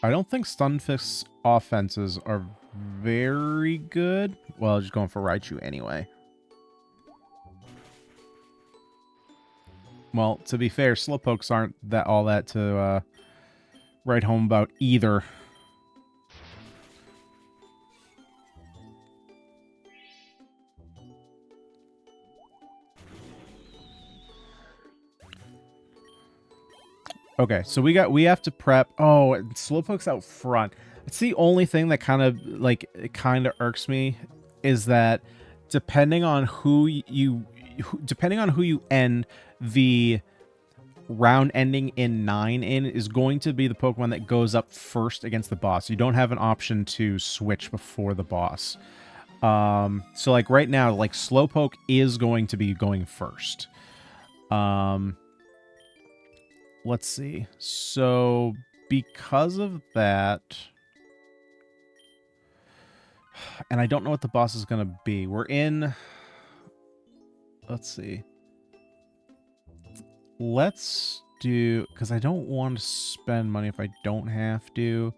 I don't think Stun Fist's offenses are very good. Well, just going for Raichu anyway. Well, to be fair, Slowpokes aren't all that to write home about either. Okay, so we have to prep. Oh, Slowpoke's out front. It's the only thing that kind of irks me is that depending on who you end the round ending in 9 in is going to be the Pokemon that goes up first against the boss. You don't have an option to switch before the boss. So like right now, like Slowpoke is going to be going first. Let's see. So because of that, and I don't know what the boss is going to be. We're in, let's see. Let's do, because I don't want to spend money if I don't have to.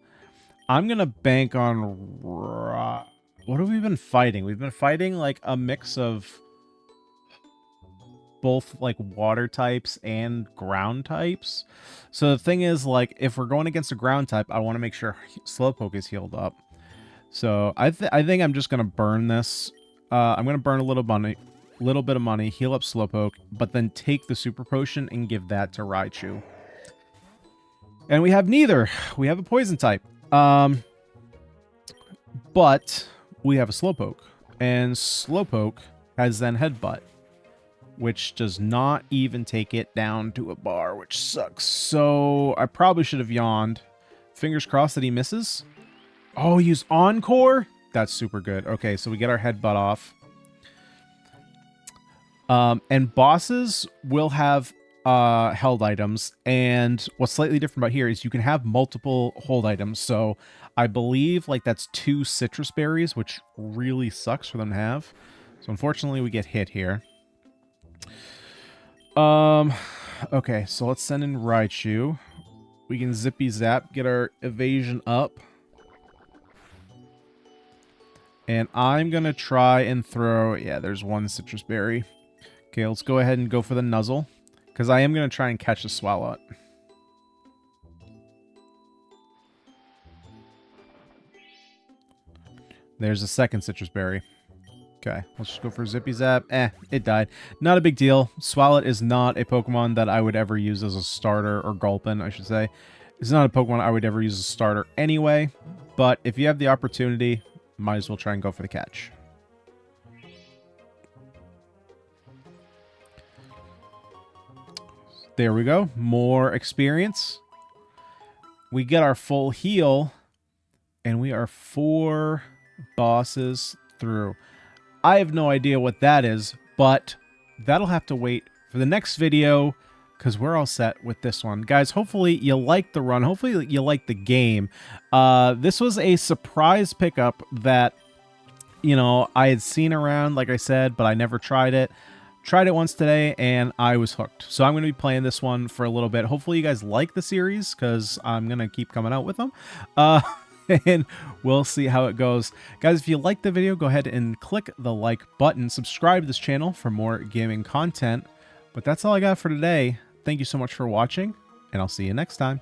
I'm going to bank on, what have we been fighting? We've been fighting like a mix of both like water types and ground types. So the thing is, like, if we're going against a ground type, I want to make sure Slowpoke is healed up. So I think I'm just going to burn this. I'm going to burn a little bit of money, heal up Slowpoke, but then take the Super Potion and give that to Raichu. And we have neither. We have a poison type. But we have a Slowpoke. And Slowpoke has then Headbutt, which does not even take it down to a bar, which sucks. So I probably should have yawned. Fingers crossed that he misses. Oh, use Encore? That's super good. Okay, so we get our Headbutt off. And bosses will have held items. And what's slightly different about here is you can have multiple hold items. So I believe like that's 2 citrus berries, which really sucks for them to have. So unfortunately we get hit here. Okay, so let's send in Raichu. We can zippy zap, get our evasion up. And I'm gonna try and throw, yeah, there's 1 citrus berry. Okay, let's go ahead and go for the Nuzzle, because I am gonna try and catch the Swalot. There's a 2nd citrus berry. Okay, let's just go for Zippy Zap. It died. Not a big deal. Swalot is not a Pokemon that I would ever use as a starter, or Gulpin, I should say. It's not a Pokemon I would ever use as a starter anyway, but if you have the opportunity, might as well try and go for the catch. There we go. More experience. We get our full heal, and we are 4 bosses through. I have no idea what that is, but that'll have to wait for the next video, because we're all set with this one. Guys, hopefully you liked the run. Hopefully you liked the game. This was a surprise pickup that, you know, I had seen around, like I said, but I never tried it. Tried it once today, and I was hooked. So I'm going to be playing this one for a little bit. Hopefully you guys like the series, because I'm going to keep coming out with them. And we'll see how it goes. Guys, if you liked the video, go ahead and click the like button. Subscribe to this channel for more gaming content. But that's all I got for today. Thank you so much for watching, and I'll see you next time.